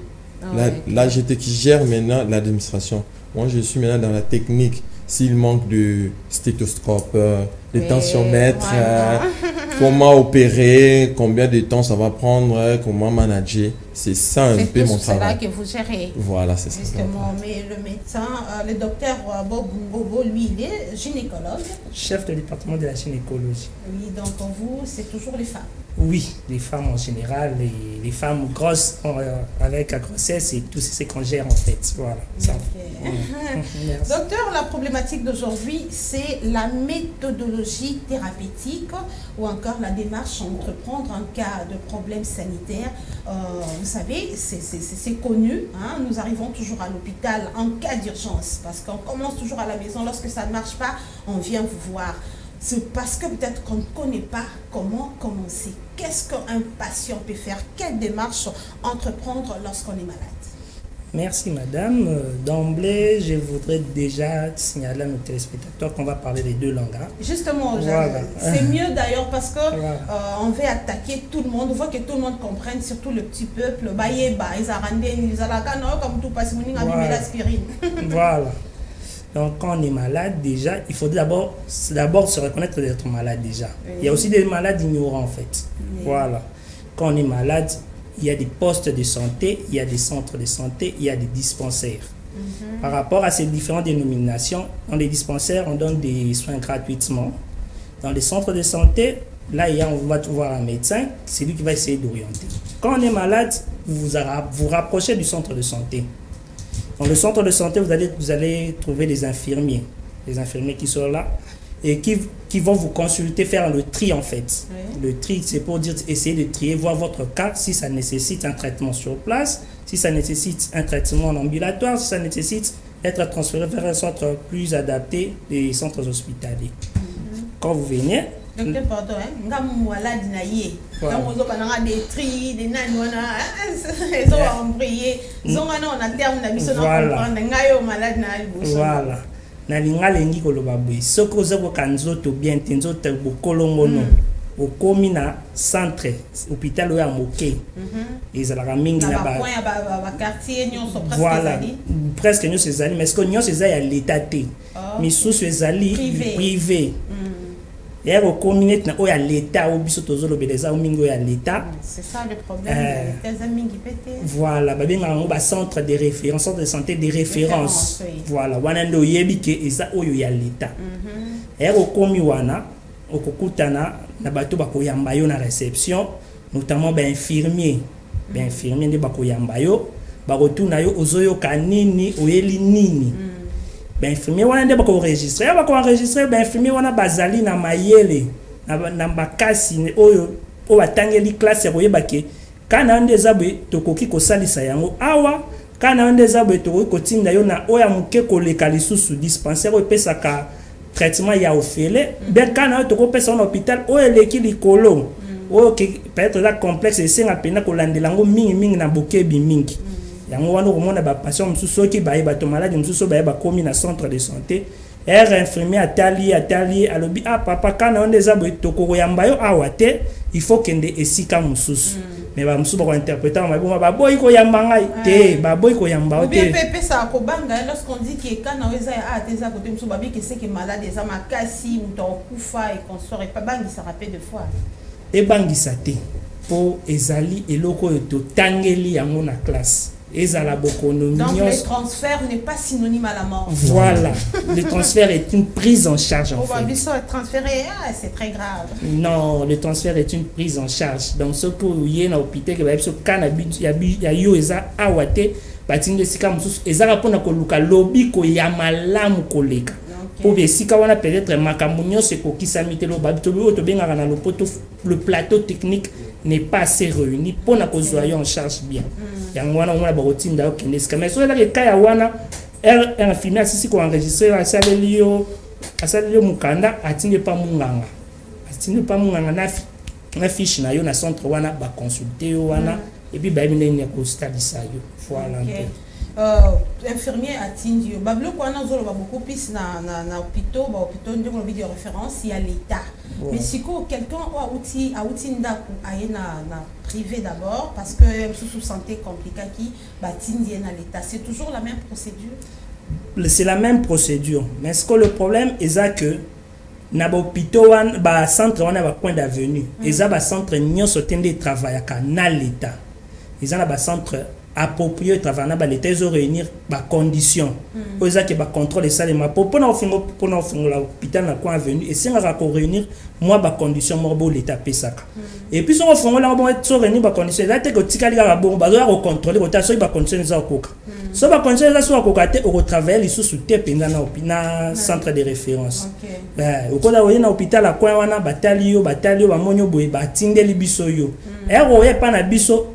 L'AGT qui gère maintenant l'administration. Moi, je suis maintenant dans la technique. S'il manque de stéthoscope, de tensiomètre, comment opérer, combien de temps ça va prendre, comment manager. C'est ça un peu mon travail. C'est là que vous gérez. Voilà, c'est ça. Justement, mais le médecin, le docteur Bob Mungobo, lui, il est gynécologue. Chef de département de la gynécologie. Oui, donc vous, c'est toujours les femmes. Oui, les femmes en général, les femmes grosses avec la grossesse et tout ce qu'on gère en fait. Voilà. Okay. Docteur, la problématique d'aujourd'hui, c'est la méthodologie thérapeutique ou encore la démarche à entreprendre en cas de problème sanitaire. Vous savez, c'est connu. Hein? Nous arrivons toujours à l'hôpital en cas d'urgence parce qu'on commence toujours à la maison. Lorsque ça ne marche pas, on vient vous voir. C'est parce que peut-être qu'on ne connaît pas comment commencer. Qu'est-ce qu'un patient peut faire? Quelle démarche entreprendre lorsqu'on est malade? Merci madame. D'emblée, je voudrais déjà signaler à nos téléspectateurs qu'on va parler les deux langues. Hein. Justement, voilà. C'est mieux d'ailleurs parce que on veut attaquer tout le monde. On veut que tout le monde comprenne, surtout le petit peuple. Comme tout passe, l'aspirine. Voilà. Donc, quand on est malade, déjà, il faut d'abord se reconnaître d'être malade déjà. Oui. Il y a aussi des malades ignorants, en fait. Oui. Voilà. Quand on est malade, il y a des postes de santé, il y a des centres de santé, il y a des dispensaires. Par rapport à ces différentes dénominations, dans les dispensaires, on donne des soins gratuitement. Dans les centres de santé, là, on va voir un médecin, c'est lui qui va essayer d'orienter. Quand on est malade, vous rapprochez du centre de santé. Dans le centre de santé, vous allez trouver des infirmiers qui sont là et qui vont vous consulter, faire le tri en fait. Oui. Le tri, c'est pour dire, essayer de trier, voir votre cas, si ça nécessite un traitement sur place, si ça nécessite un traitement en ambulatoire, si ça nécessite d'être transféré vers un centre plus adapté, des centres hospitaliers. Quand vous venez... Docteur, pardon, malade des tri, des voilà. Na linga lengi koloba boy. Soko zoko kanzoto bien tenzoto bokolongono. au komi na centre hôpital oyo ya moke ezalaka mingi na ba quartier nyonso presque voilà ezali presque nyonso ezali mais ce que nyonso eza ya l'état te misusu ezali privé ya komi neti na oyo ya l'état oyo biso tozolobela eza mingi oyo ya l'état c'est ça le problème eza mingi pete voilà babengaka yango bacentre de référence centre de santé de référence voilà wana nde oyebi ke eza oyo ya l'état ya komi wana okokutana na bato bakoyamba yo na réception notamment infirmier nde bakoyamba yo bakotuna yo ozoyoka nini oyeli nini infirmier wana nde bakoenregistre ya bakoenregistre infirmier wana bazali na mayele na bakasi oyo batangeli classe ya koyeba ke kana nde eza boye tokoki kosalisa yango awa kana nde eza boye tokoki kotinda yo na oyo ya moke koleka lisusu dispensaire oyo epesaka traitement ya ofele ben kana oyo tokopesa na hôpital oyo eleki likolo oyo peut-être la complexe esenga mpena kolandela yango mingi na bokebi mingi yango wana okomona bapatient mosusu soki bayeba to malade mosusu bayeba komi na centre de santé infirmier atali alobi papa kana oyo nde eza boye tokokoyamba yo awa te il faut kende esika mosusu mais bamosusu bakointerprete yango maboma baboyi koyamba ngai te baboyi koyamba yo te epesaka kobanga lorsqu'on dit que kana oyo eza ya te eza kote mosusu babiki seke malade eza makasi moto akokufa et consort epabangisaka mpe de fois ebangisa te mpo ezali eloko oyo totangeli yango na classe ezala bokonomi donc le transfert n'est pas synonyme à la mort voilà le transfert est une prise en charge en fait transféré c'est très grave non le transfert est une prise en charge donc ce que yé na hôpital que ba biso kana ya yo eza awate batinde esika mosusu ezaka mpona koluka lobiko ya malamu koleka po esika wana peut-être makambo nyonso ekokisami te lo babito oyo tobengaka na lopoto le plateau technique n'est pas assez réuni pour na kozwa yo en charge bien yango wana omona bakotinda yo kende esika mais soki ezaka ekaya wana infirmier asisi koenregistre asaleli yo mokanda atindi pa munganga na fiche na yo na centre wana baconsulte yo wana epuis bayebi ndenge ya kosalisa yo voilà infirmier atindi yo babiloko wana ozoloba beaucoup plus na hôpitaux ndenge olobi de référence ya l'état mais sikoyo quelqu'un oyo auti ndako aye na privé d'abord parce que mosusu santé compliquaki batindi ye na l'état c'est toujours la même procédure c'est la même procédure mais ce que le problème eza que na bahôpitaux wana bacentre wana bacoin d'avenue eza bacentre nyonso te nde travaillaka na l'état eza na bacentre approprié travail na l'état ils réunir ba conditions aux qui ba contrôle ça les ma pour na l'hôpital na coin avenue et c'est ko réunir moi ba conditions morbo l'état pesaka et puis on fond là bon être réunir ba conditions là te ko tikali ka bon ba zo contrôler ko ta so ba conditions za koka so ba conditions za so koka te au travail les sous te pendant na centre de référence au ko la na hôpital la coin wana batali ba monyo boye ba tindeli biso yo oye pa na biso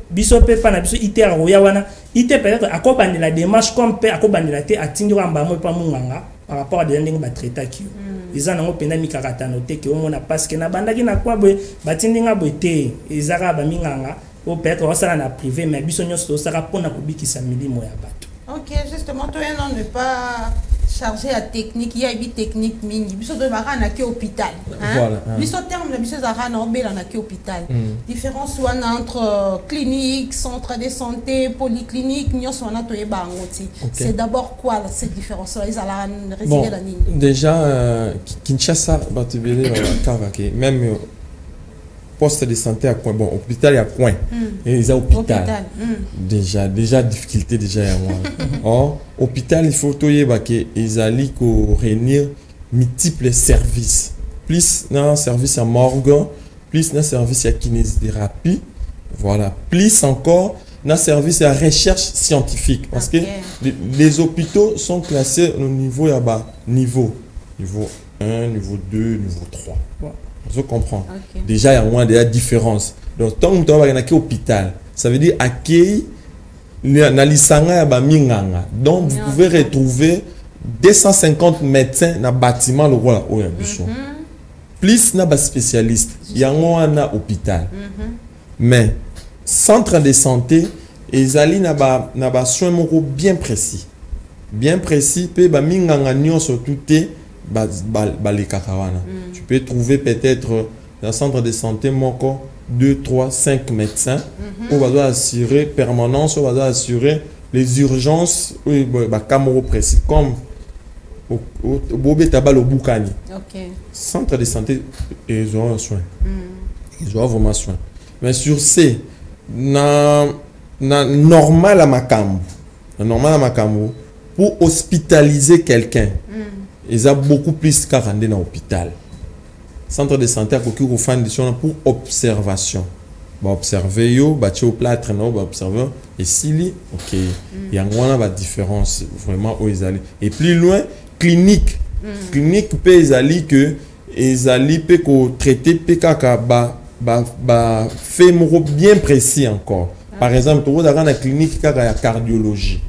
pe pa na biso ite roya wana ite peut-être akobandi la démarche comme pe akobandi la te atindi ramba mo pa munganga par rapport à des ndenge ba traiter ki ils en ont pena mikakata noté que on a parce que na bandaki na kwa boye batindi nga boye te ezaka ba minganga ou peut-être osala na privé mais biso nyonso osaka pona kubikisa milimo ya bato. OK, justement toi non ne pas chargé à technique, il y a une technique mingi. Biso de mara na ki hôpital. Voilà. Biso terme biso zara na obela na ki hôpital. Différence entre clinique, centre de santé, polyclinique, nyonso wana to yeba ngoti. C'est d'abord quoi cette différence là, ils ala résider la ligne. Déjà Kinshasa batubele kavake même poste de santé à coin, bon hôpital à coin et les hôpital déjà difficulté déjà à moi hôpital il faut toyer que ils allaient réunir multiples services plus dans service à morgue plus dans service à kinésithérapie voilà plus encore dans service à recherche scientifique parce que les hôpitaux sont classés au niveau niveau 1 niveau 2 niveau 3 je comprends. Déjà, il y a moins de différence. Donc, tant que tu vas à l'hôpital, ça veut dire accueil donc, vous pouvez retrouver 250 médecins dans le bâtiment. Plus de spécialistes. Il y a un hôpital. Mais, centre de santé, ils allaient dans un soin bien précis. Bien précis, puis surtout tu peux trouver peut-être dans le centre de santé, 2, 3, 5 médecins. On va assurer permanence, on va assurer les urgences, oui, Camaro précis, comme au Tabal au Boukani. Centre de santé, ils ont un soin. Ils ont vraiment soin. Mais sur ces, normal à Makambo, pour hospitaliser quelqu'un, ils ont beaucoup plus qu'à rendre dans l'hôpital. Centre de santé a beaucoup de pour observation. Bah observer yo, bah tu au plâtre non, bah observer et s'il ok, il y a une différence vraiment où ils allaient. Et plus loin, clinique peut ils allaient que ils allaient peut traiter PKK bah fait bien précis encore. Par exemple, tu vois dans la clinique il y a cardiologie.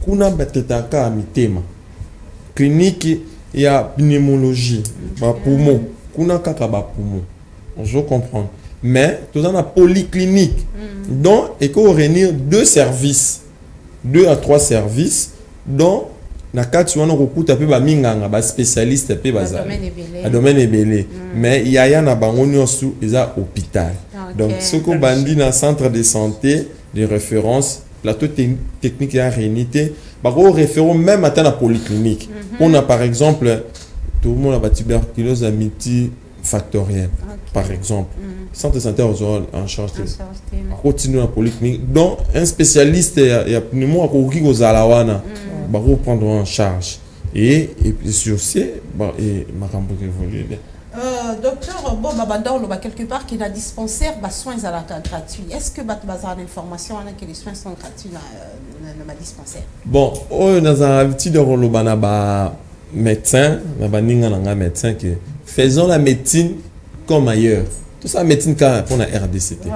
Kuna batetaka mitema. Clinique il y a pneumologie, bah poumon. Kuna kaka ba poumon. Je comprends. Mais tout dans la polyclinique. Donc, il faut réunir 2 services, 2 à 3 services, dont na kati wana kokuta pe ba minganga ba spécialiste pe ba domaine ebele. Mais il y a na bango nyonso eza hôpital. Donc ce qu'on bandi na centre de santé de référence, plateau technique et réunité, ba ko référent même à la polyclinique. On a par exemple tout le monde a la tuberculose multifactorielle. Par exemple, centre de santé en charge de continuer la polyclinique. Donc, un spécialiste, il y a pneumo qui aux alawana, va prendre en charge. Et puis sur ce, et ma campagne évolue. Docteur, bon, quelque part qu'il a dispensaire, soins à la gratuit. Est-ce que bazar d'information que les soins sont gratuits dans ma dispensaire? Bon, on a l'habitude de rôle médecin, médecin que faisons la médecine comme ailleurs. Tout ça, médecine pour la RDCT.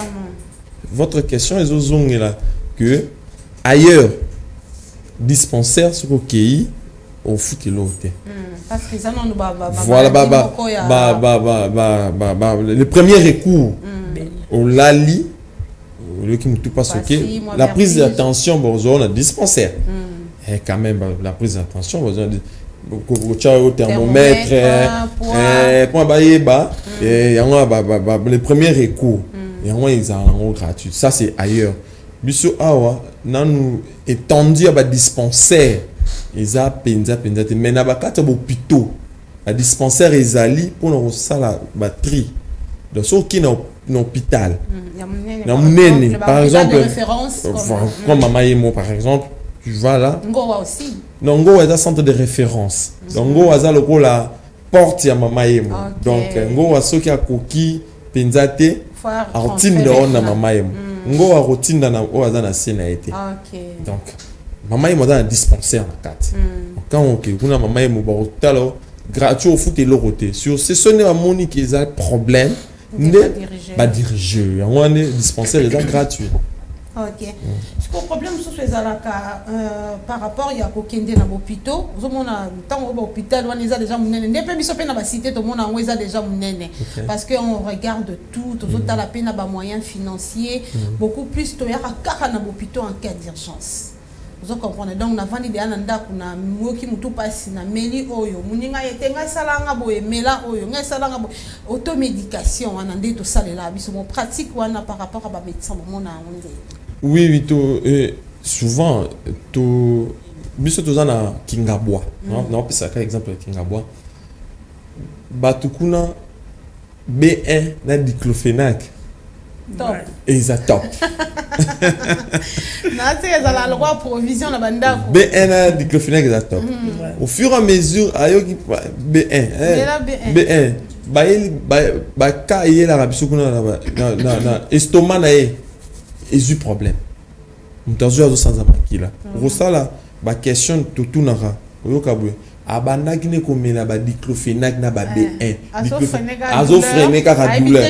Votre question est là que ailleurs, dispensaire sur le pays, au foot et l'autre. Voilà, le premier recours, au Lali, la prise d'attention, on a dispensaire. Et quand même, la prise d'attention, on a au thermomètre, le premier recours, ils ont gratuit. Ça, c'est ailleurs. Biso awa, nous étendu à dispensaire, ils ont penza, mais na bakata hôpitaux, la dispensaire ils allient pour nous ça la batterie. Donc ceux qui n'ont hôpital, par exemple, comme Mama Yemo par exemple, tu vas là. Ngowa aussi. Non, Ngowa est un centre de référence. Donc Ngowa est le la porte à Mama Yemo. Donc Ngowa ceux qui a coquille, penzate, artine de on à Mama Yemo. Ngowa routine dans la scène a été. Donc Mama Yemo dans un dispensaire na carte. Quand on a Mama Yemo barotalo gratuit au foot et l'oroté. Sur ce sont les moni qui ont problème. Pas dirigé. On a dispensaire les gratuit. Ok. Ce problème sur les alaka par rapport à Kokende na hôpital, on a tant au hôpital on les a déjà munene. Ne peut pas na cité tout le monde on les a déjà munene parce que on regarde tout autres la peine à moyens financiers beaucoup plus to ya ka na hôpital en cas d'urgence. Vous comprenez donc na vandi de ananda kuna moki mutu pasi na meli oyo muninga yetenga salanga boye mela oyo nga salanga boye automédication anande to salela biso mon pratique wana par rapport à ba médecin mona onde. Oui, souvent, biso tozana Kingabwa. Non, c'est un exemple Kingabwa. Batukuna B1 na diclofenac. Top. Et ça top. La loi provision la banda. B1 na diclofenac et ça top. Au fur et à mesure, ayoki B1. B1. Ba ka yé la rabiso kuna na estomac na yé. Et problème. Nous avons sans amakila. Pour ça là, la question tout nara. Oyokabwe. Abanda qui ne comme la diclofenac na ba B1. Azofréné car douleur.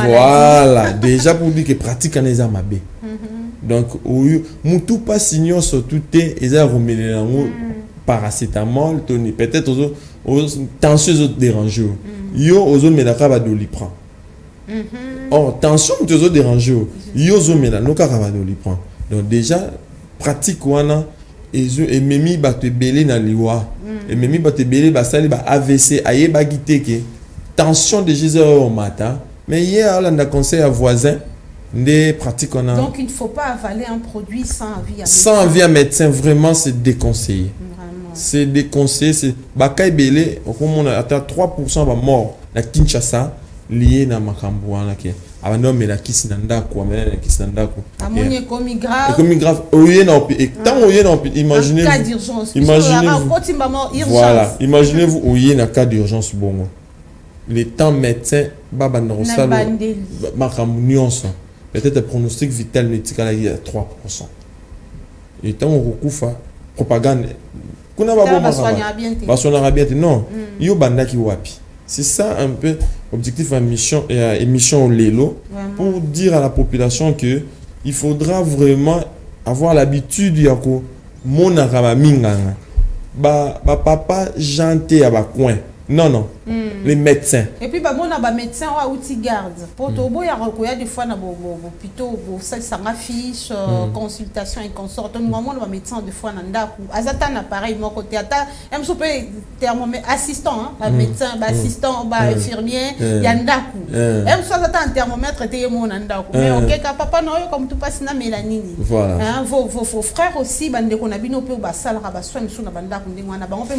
Voilà, déjà pour dire que pratique en les amabé. Donc mutu pas signon sur tout est et ça remet paracétamol, toni peut-être aux tensions dérangées. Yo aux autres médicaments de l'ipran. Oh, tension te zo déranger. Yo zo mena no kaka do li prend. Donc déjà pratique wana et memi ba te belé na liwa. Et memi ba te belé ba sali ba AVC aye ba gité ke tension de Gisèle au matin, mais hier, on a conseillé à voisin des pratiques qu'on a. Donc, il ne faut pas avaler un produit sans avis à médecin. Sans avis à médecin, vraiment, c'est déconseillé. C'est déconseillé. C'est Bakay Belé, on a atteint 3% de morts à Kinshasa liés à Makambouana. Avant mais la kiss nanda quoi, mais la kiss nanda quoi. Ammonie comme grave. Comme grave. Oye non, et tant oye non, imaginez. Cas d'urgence. Imaginez-vous. Voilà, imaginez-vous oye na cas d'urgence bongo. Les temps médecins baba na rosalo. Makamunions. Peut-être un pronostic vital médical à 3%. Et tant on recouvre propagande. Kuna babo ma. Non. Yo bandaki wapi. C'est ça un peu l'objectif de émission Lelo, pour dire à la population que il faudra vraiment avoir l'habitude de mon arabaminganga. Papa janté à coin. Non. Les médecins. Et puis, bah, on a des médecins qui garde. Pour tout il y a des fois, plutôt, ça fiche, consultation et consort. Nous avons des médecins des fois, un appareil, mon côté, assistant, médecin, assistant, infirmier, il y a un daku. Même soit un thermomètre, il y a mais ok, papa, non, comme tout passe dans mélanine. Voilà. Vos frères aussi, qu'on a bien au peu, ça, la rabassoi, nous sommes dans on peut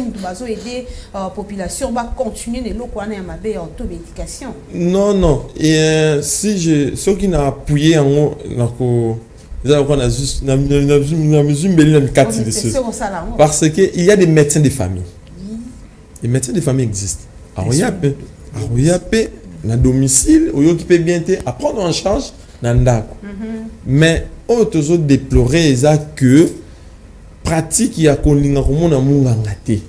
aider la population, continuer de auto-médication. Non. Et si ceux qui n'ont appuyé en haut, parce qu'il y a des médecins de famille. Les médecins de famille existent. Alors, il y a un domicile où qui peut bien à prendre en charge. Mais autres déplorer que pratique il y a qu'on a comme on a gâté.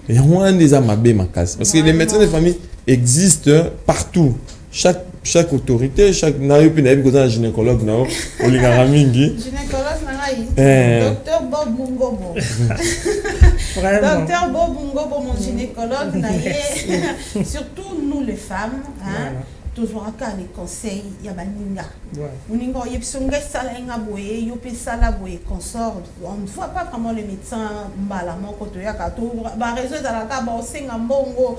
Et on a des amabés ma case parce que les médecins de famille existent partout. Chaque autorité, chaque gynécologue na gynécologue docteur Bob Mungobo. Docteur Bob Mungobo, mon gynécologue, surtout nous les femmes, toujours à les conseils, il y a baninga. On y consort. On ne voit pas comment les médecins malamment quand il y a réseau dans la table, on sait un bongo.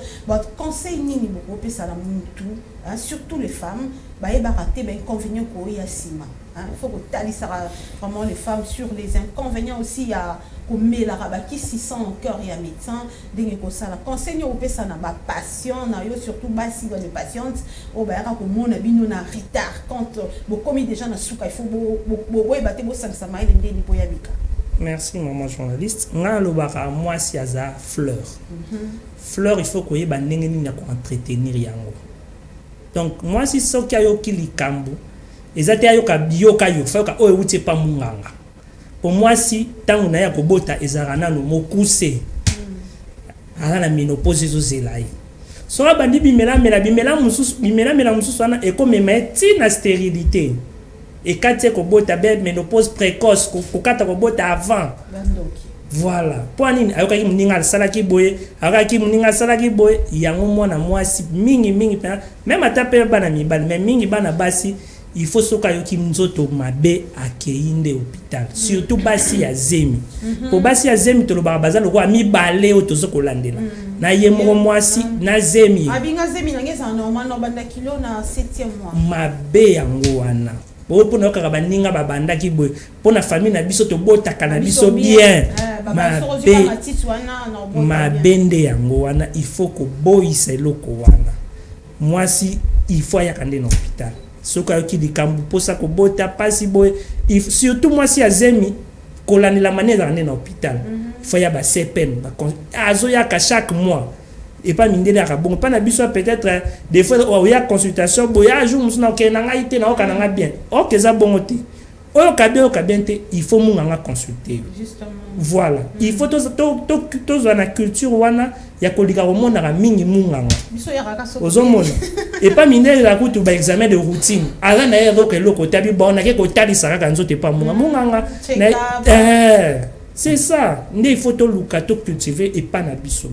Conseil nini beaucoup ça la tout, surtout les femmes, il y a raté inconvénients pour y asima. Il faut que tu vraiment les femmes sur les inconvénients aussi à comme la rabaki 600 au cœur et à médecin dingue ko ça la conseil au pesa na ba patient na yo surtout ba si les patientes au ba ka ko mona bino na retard quand beaucoup déjà na souka il faut bo battre bo ça ça maïle ndeni po ya bika. Merci maman journaliste. Nga lobaka moi si aza fleur. Fleur il faut ko yeba ndenge ni na ko entretenir yango. Donc moi si so ki ayo kilikambo ezate ayo ka bioka yo fa ka o euti pa munganga. Pour moi, si tant on a kobota ezarana no mokuse ala na ménopause zozelayi so bandi bimela mususu ana ekome meti na stérilité et kati kobota be ménopause précoce kokata kobota avant voilà pour nini ayokaki muninga salaki boye akaki muninga salaki boye yango mwana mwasi mingi même atape bana mibali mais mingi bana basi il faut soka yoki nzoto mabe akeinde hôpital surtout basi ya zemi pour basi ya zemi to loba bazalo ko mi balé otozo kolandela na yemro mwasi na zemi abinga zemi ngeza normal no banda kilo na 7e mois mabe yango wana bo pona ka baninga babanda ki boy pona famille na biso to botaka na biso bien mabende yango wana il faut ko boyisa eloko wana mwasi il faut yakande na hôpital soka yoki likambu posa ko bota pasi boy surtout moi si azemi kolani la manière d'aller dans l'hôpital faut ya ba CPN ba azo ya ka chaque mois et pas mindele ya bon pas na biso peut-être des fois o ya consultation boya jour musuna ok na ngai te na o kana bien ok za bongote o ka bien te il faut munga consulter justement voilà il faut to na culture wana ya kolika ko mona mingi munga biso ya ka so ozomona et pas mindele la kutu ba examen de routine ala na yero ke loko tabi bon na ke ko tali saka nzote pas munga c'est ça il faut to luka to cultiver et pas na biso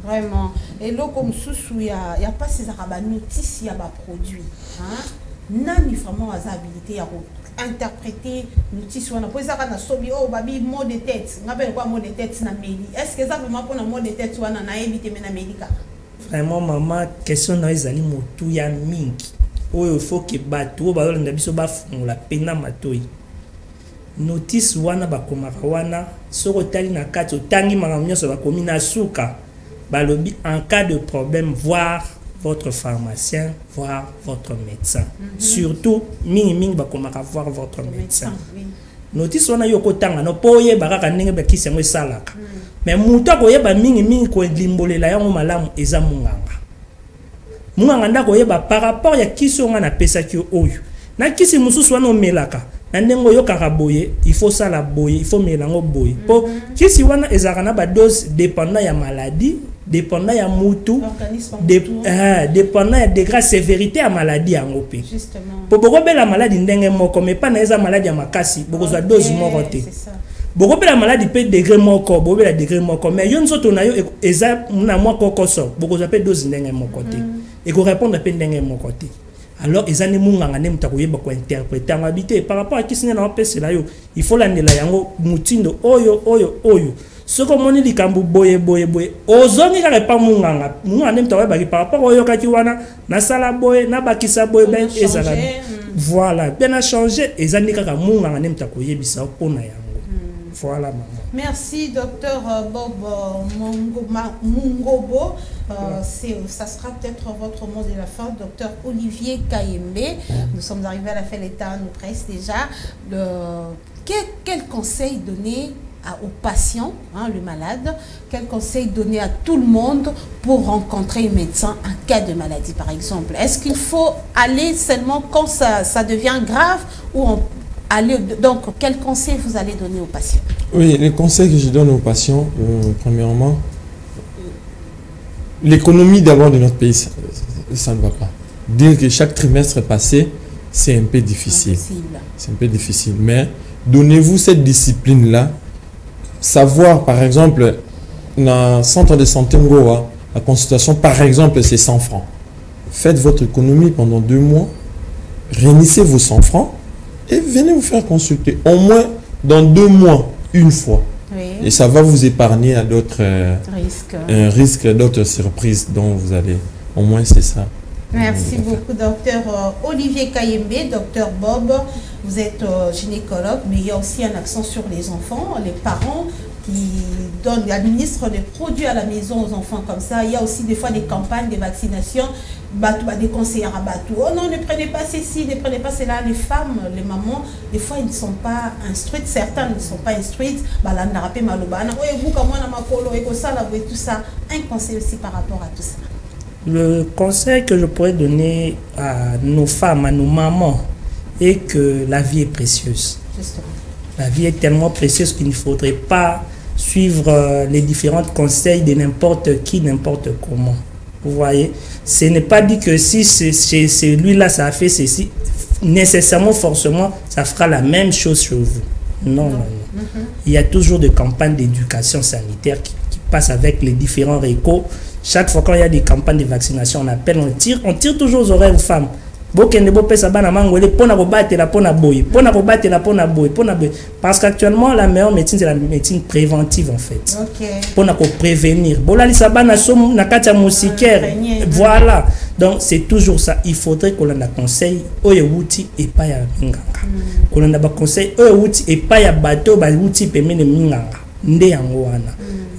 vraiment et là comme sous y a pas ces arabes notice y a ba produit nani vraiment az habilité à interpréter notice wana pour ça kana sobi oh babi mot de tête ngapela quoi mot de tête na meli est-ce que ça vraiment pour na mot de tête wana na éviter mais na médica Vraiment, maman, question na ezali motu ya mingi. Oyo il faut que bato ba landa biso ba la pena matoi. Notice wana ba komaka wana soko tali na kati otangi makambo nyonso ba komi na suka. Balobi en cas de problème voir votre pharmacien, voir votre médecin. Surtout mingi ba komaka voir votre médecin. Notice wana yo kotanga no poye baraka ndenge ba kisengo salaka. Mais muta koyeba mingi ko limbolela yango malamu eza munganga. Munganga ndako yeba par rapport ya kisi nga na pesa ki oyo. Na kisi mususu wana omelaka. Na ndengo yo karaboye, il faut ça la boye, il faut melango boye. Po kisi wana ezaka na ba dose dépendant ya maladie, dépendant ya mutu, dépendant ya degré sévérité ya maladie yango pe. Justement. Po boko bela maladie ndenge moko mais pas na eza maladie ya makasi, boko za dose moko te. C'est ça. Beaucoup de la maladie peut degré moko, beaucoup de la degré moko, mais yon soto na yo eza na moi koko so, beaucoup de dose ndenge moko te. Et ko répondre pe ndenge moko te. Alors eza ne munganga ne mutako yeba ko interpréter en habité par rapport à qui sine na pese la yo, il faut landela yango mutindo oyo. Soko moni likambu boye. Ozongi ka pas munganga. Munganga ne mutako yeba par rapport oyo kaki wana na sala boye, na bakisa boye ben ezala. Voilà, bien a changé ezani kaka munganga ne mutako yebisa pona yango. Voilà, maman. Merci, docteur Bob Mungobo. Ça sera peut-être votre mot de la fin, docteur Olivier Kayembe. Nous sommes arrivés à la fin de l'État, nous presse déjà. Quel conseil donner aux patients, le malade, quel conseil donner à tout le monde pour rencontrer un médecin en cas de maladie, par exemple? Est-ce qu'il faut aller seulement quand ça devient grave ou donc, quel conseil vous allez donner aux patients? Oui, les conseils que je donne aux patients, premièrement, l'économie d'abord de notre pays, ça ne va pas. Dire que chaque trimestre passé, c'est un peu difficile. C'est un peu difficile. Mais donnez-vous cette discipline-là. Savoir, par exemple, dans le centre de santé Ngoa, la consultation, par exemple, c'est 100 francs. Faites votre économie pendant 2 mois. Réunissez vos 100 francs. Et venez vous faire consulter au moins dans 2 mois, une fois. Oui. Et ça va vous épargner à d'autres risques, d'autres surprises dont vous allez. Au moins, c'est ça. Merci beaucoup, docteur Olivier Kayembe, docteur Bob. Vous êtes gynécologue, mais il y a aussi un accent sur les enfants, les parents qui administrent des produits à la maison aux enfants comme ça. Il y a aussi des fois des campagnes de vaccination. Des conseillers à Batou. Oh non, ne prenez pas ceci, ne prenez pas cela. Les femmes, les mamans, des fois, ils ne sont pas instruites. Certaines ne sont pas instruites. Tout ça. Un conseil aussi par rapport à tout ça. Le conseil que je pourrais donner à nos femmes, à nos mamans, est que la vie est précieuse. Justement. La vie est tellement précieuse qu'il ne faudrait pas suivre les différents conseils de n'importe qui, n'importe comment. Vous voyez, ce n'est pas dit que si c'est lui-là, ça a fait ceci, nécessairement, forcément, ça fera la même chose chez vous. Non. Il y a toujours des campagnes d'éducation sanitaire qui passent avec les différents récos. Chaque fois quand il y a des campagnes de vaccination, on appelle, on tire toujours aux oreilles aux femmes. Parce qu'actuellement la meilleure médecine c'est la médecine préventive en fait. Pour prévenir. Voilà. Donc c'est toujours ça. Il faudrait qu'on ait un conseil et pas ya minganga. Qu'on ait un conseil et pas ya bateau ba outil pemene minganga.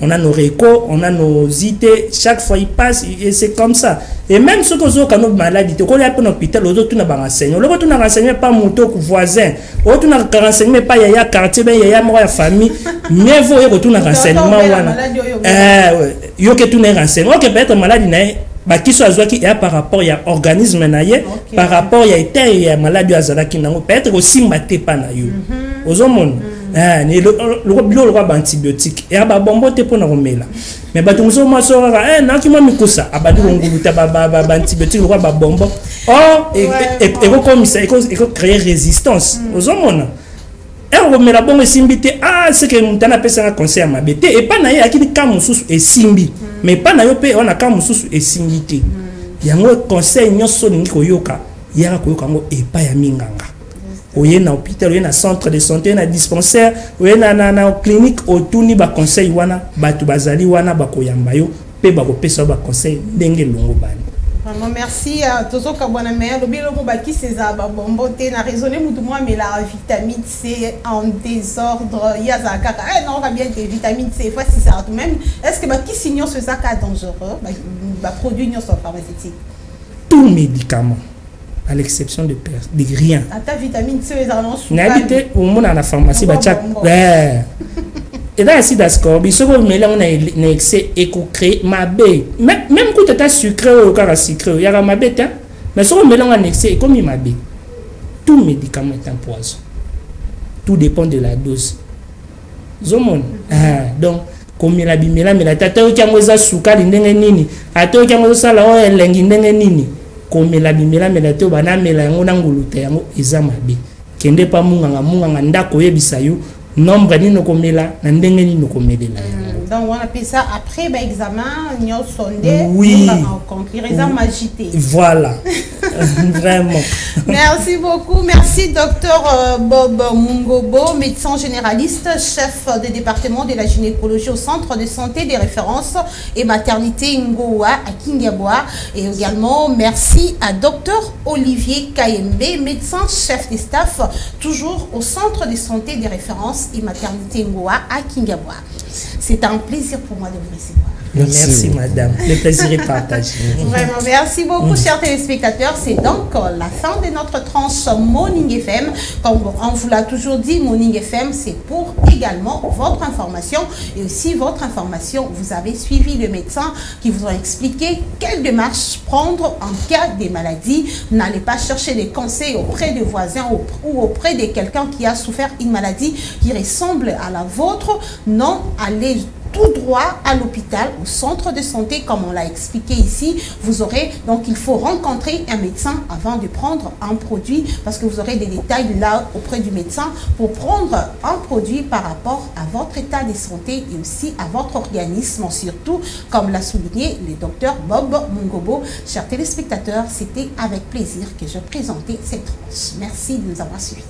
On a nos récos, on a nos idées, chaque fois il passe et c'est comme ça. Et même ceux qui ont une maladie, quand il y a un hôpital, les autres n'ont renseigné. Les autres n'ont renseigné pas mon voisin, les autres n'ont renseigné pas il y a quartier, il y a ma famille, mais vous avez un renseignement. Il y a un renseignement. Ok, peut-être maladie, qui soit qui est par rapport à l'organisme, par rapport à la maladie, peut-être aussi maté pas na yo. Aux hommes. Le roi antibiotique et aba bombo te pona romela mais ba tumuso masora na kima mikusa abadi nguluta ba antibiotique le roi ba bombo et comme ça et créer résistance aux hommes et romela bongo simbité c'est que mutana pesa na conseil mabete et pas na yakini kamususu et simbi mais pas na yo pe on a kamususu et simbité yango conseil nyoso ningi koyoka yaka koyoka ngo et pas ya minganga. Il y a un hôpital, il y a un centre de santé, il y a un dispensaire, il y a une clinique, autour de conseil, batu bazali wana bakoyambayo pe ba ko pesa ba conseil ndenge longo bani. Vraiment merci à Tozo Kabwana Mère. Le bilo baki César Babombo te na raisonné mutu moi mais la vitamine C en désordre yazaka. Eh non, on va bien des vitamines C fois si ça tout même. Est-ce que baki signons ce sac dangereux ba produit non sur pharmaceutique. Tout médicament à l'exception de rien. À ta vitamine C les allons sous. N'habite au monde à la pharmacie ba tchak. Et là, si d'accord, il se peut mélanger un excès éco-créé, ma baie. Même quand tu as sucré ou sucré, il y a ma baie, mais si on mélange un excès, comme il m'a baie. Tout médicament est un poison. Tout dépend de la dose. Zomon. Donc, comme il a dit, mais la tata qui a mouza souka l'indenge nini, a toi qui a mouza sala o l'indenge nini, comme il a dit, mais la tata bana mela yango nangulute yango ezamabe. Kende pa munga ndako yebisayo. Nombre ni no komela na ndenge ni no komelela. Donc on appelle ça après examen nyo sondé oui. Voilà. Vraiment. Merci beaucoup. Merci docteur Bob Mungobo, médecin généraliste, chef de département de la gynécologie au centre de santé des références et maternité Ngoa à Kingiaboa. Et également merci à docteur Olivier Kayembe, médecin chef de staff toujours au centre de santé des références et maternité Ngoa à Kingiaboa. C'est un plaisir pour moi de vous recevoir. Merci madame, le plaisir est partagé. Vraiment, merci beaucoup chers téléspectateurs. C'est donc la fin de notre tranche Morning FM. Comme on vous l'a toujours dit, Morning FM, c'est pour également votre information. Et aussi votre information, vous avez suivi le médecin qui vous a expliqué quelle démarche prendre en cas de maladie. N'allez pas chercher des conseils auprès des voisins ou auprès de quelqu'un qui a souffert une maladie qui ressemble à la vôtre. Non, allez tout droit à l'hôpital, au centre de santé, comme on l'a expliqué ici. Vous aurez, donc il faut rencontrer un médecin avant de prendre un produit, parce que vous aurez des détails là auprès du médecin pour prendre un produit par rapport à votre état de santé et aussi à votre organisme, surtout, comme l'a souligné le docteur Bob Mungobo. Chers téléspectateurs, c'était avec plaisir que je présentais cette tranche. Merci de nous avoir suivis.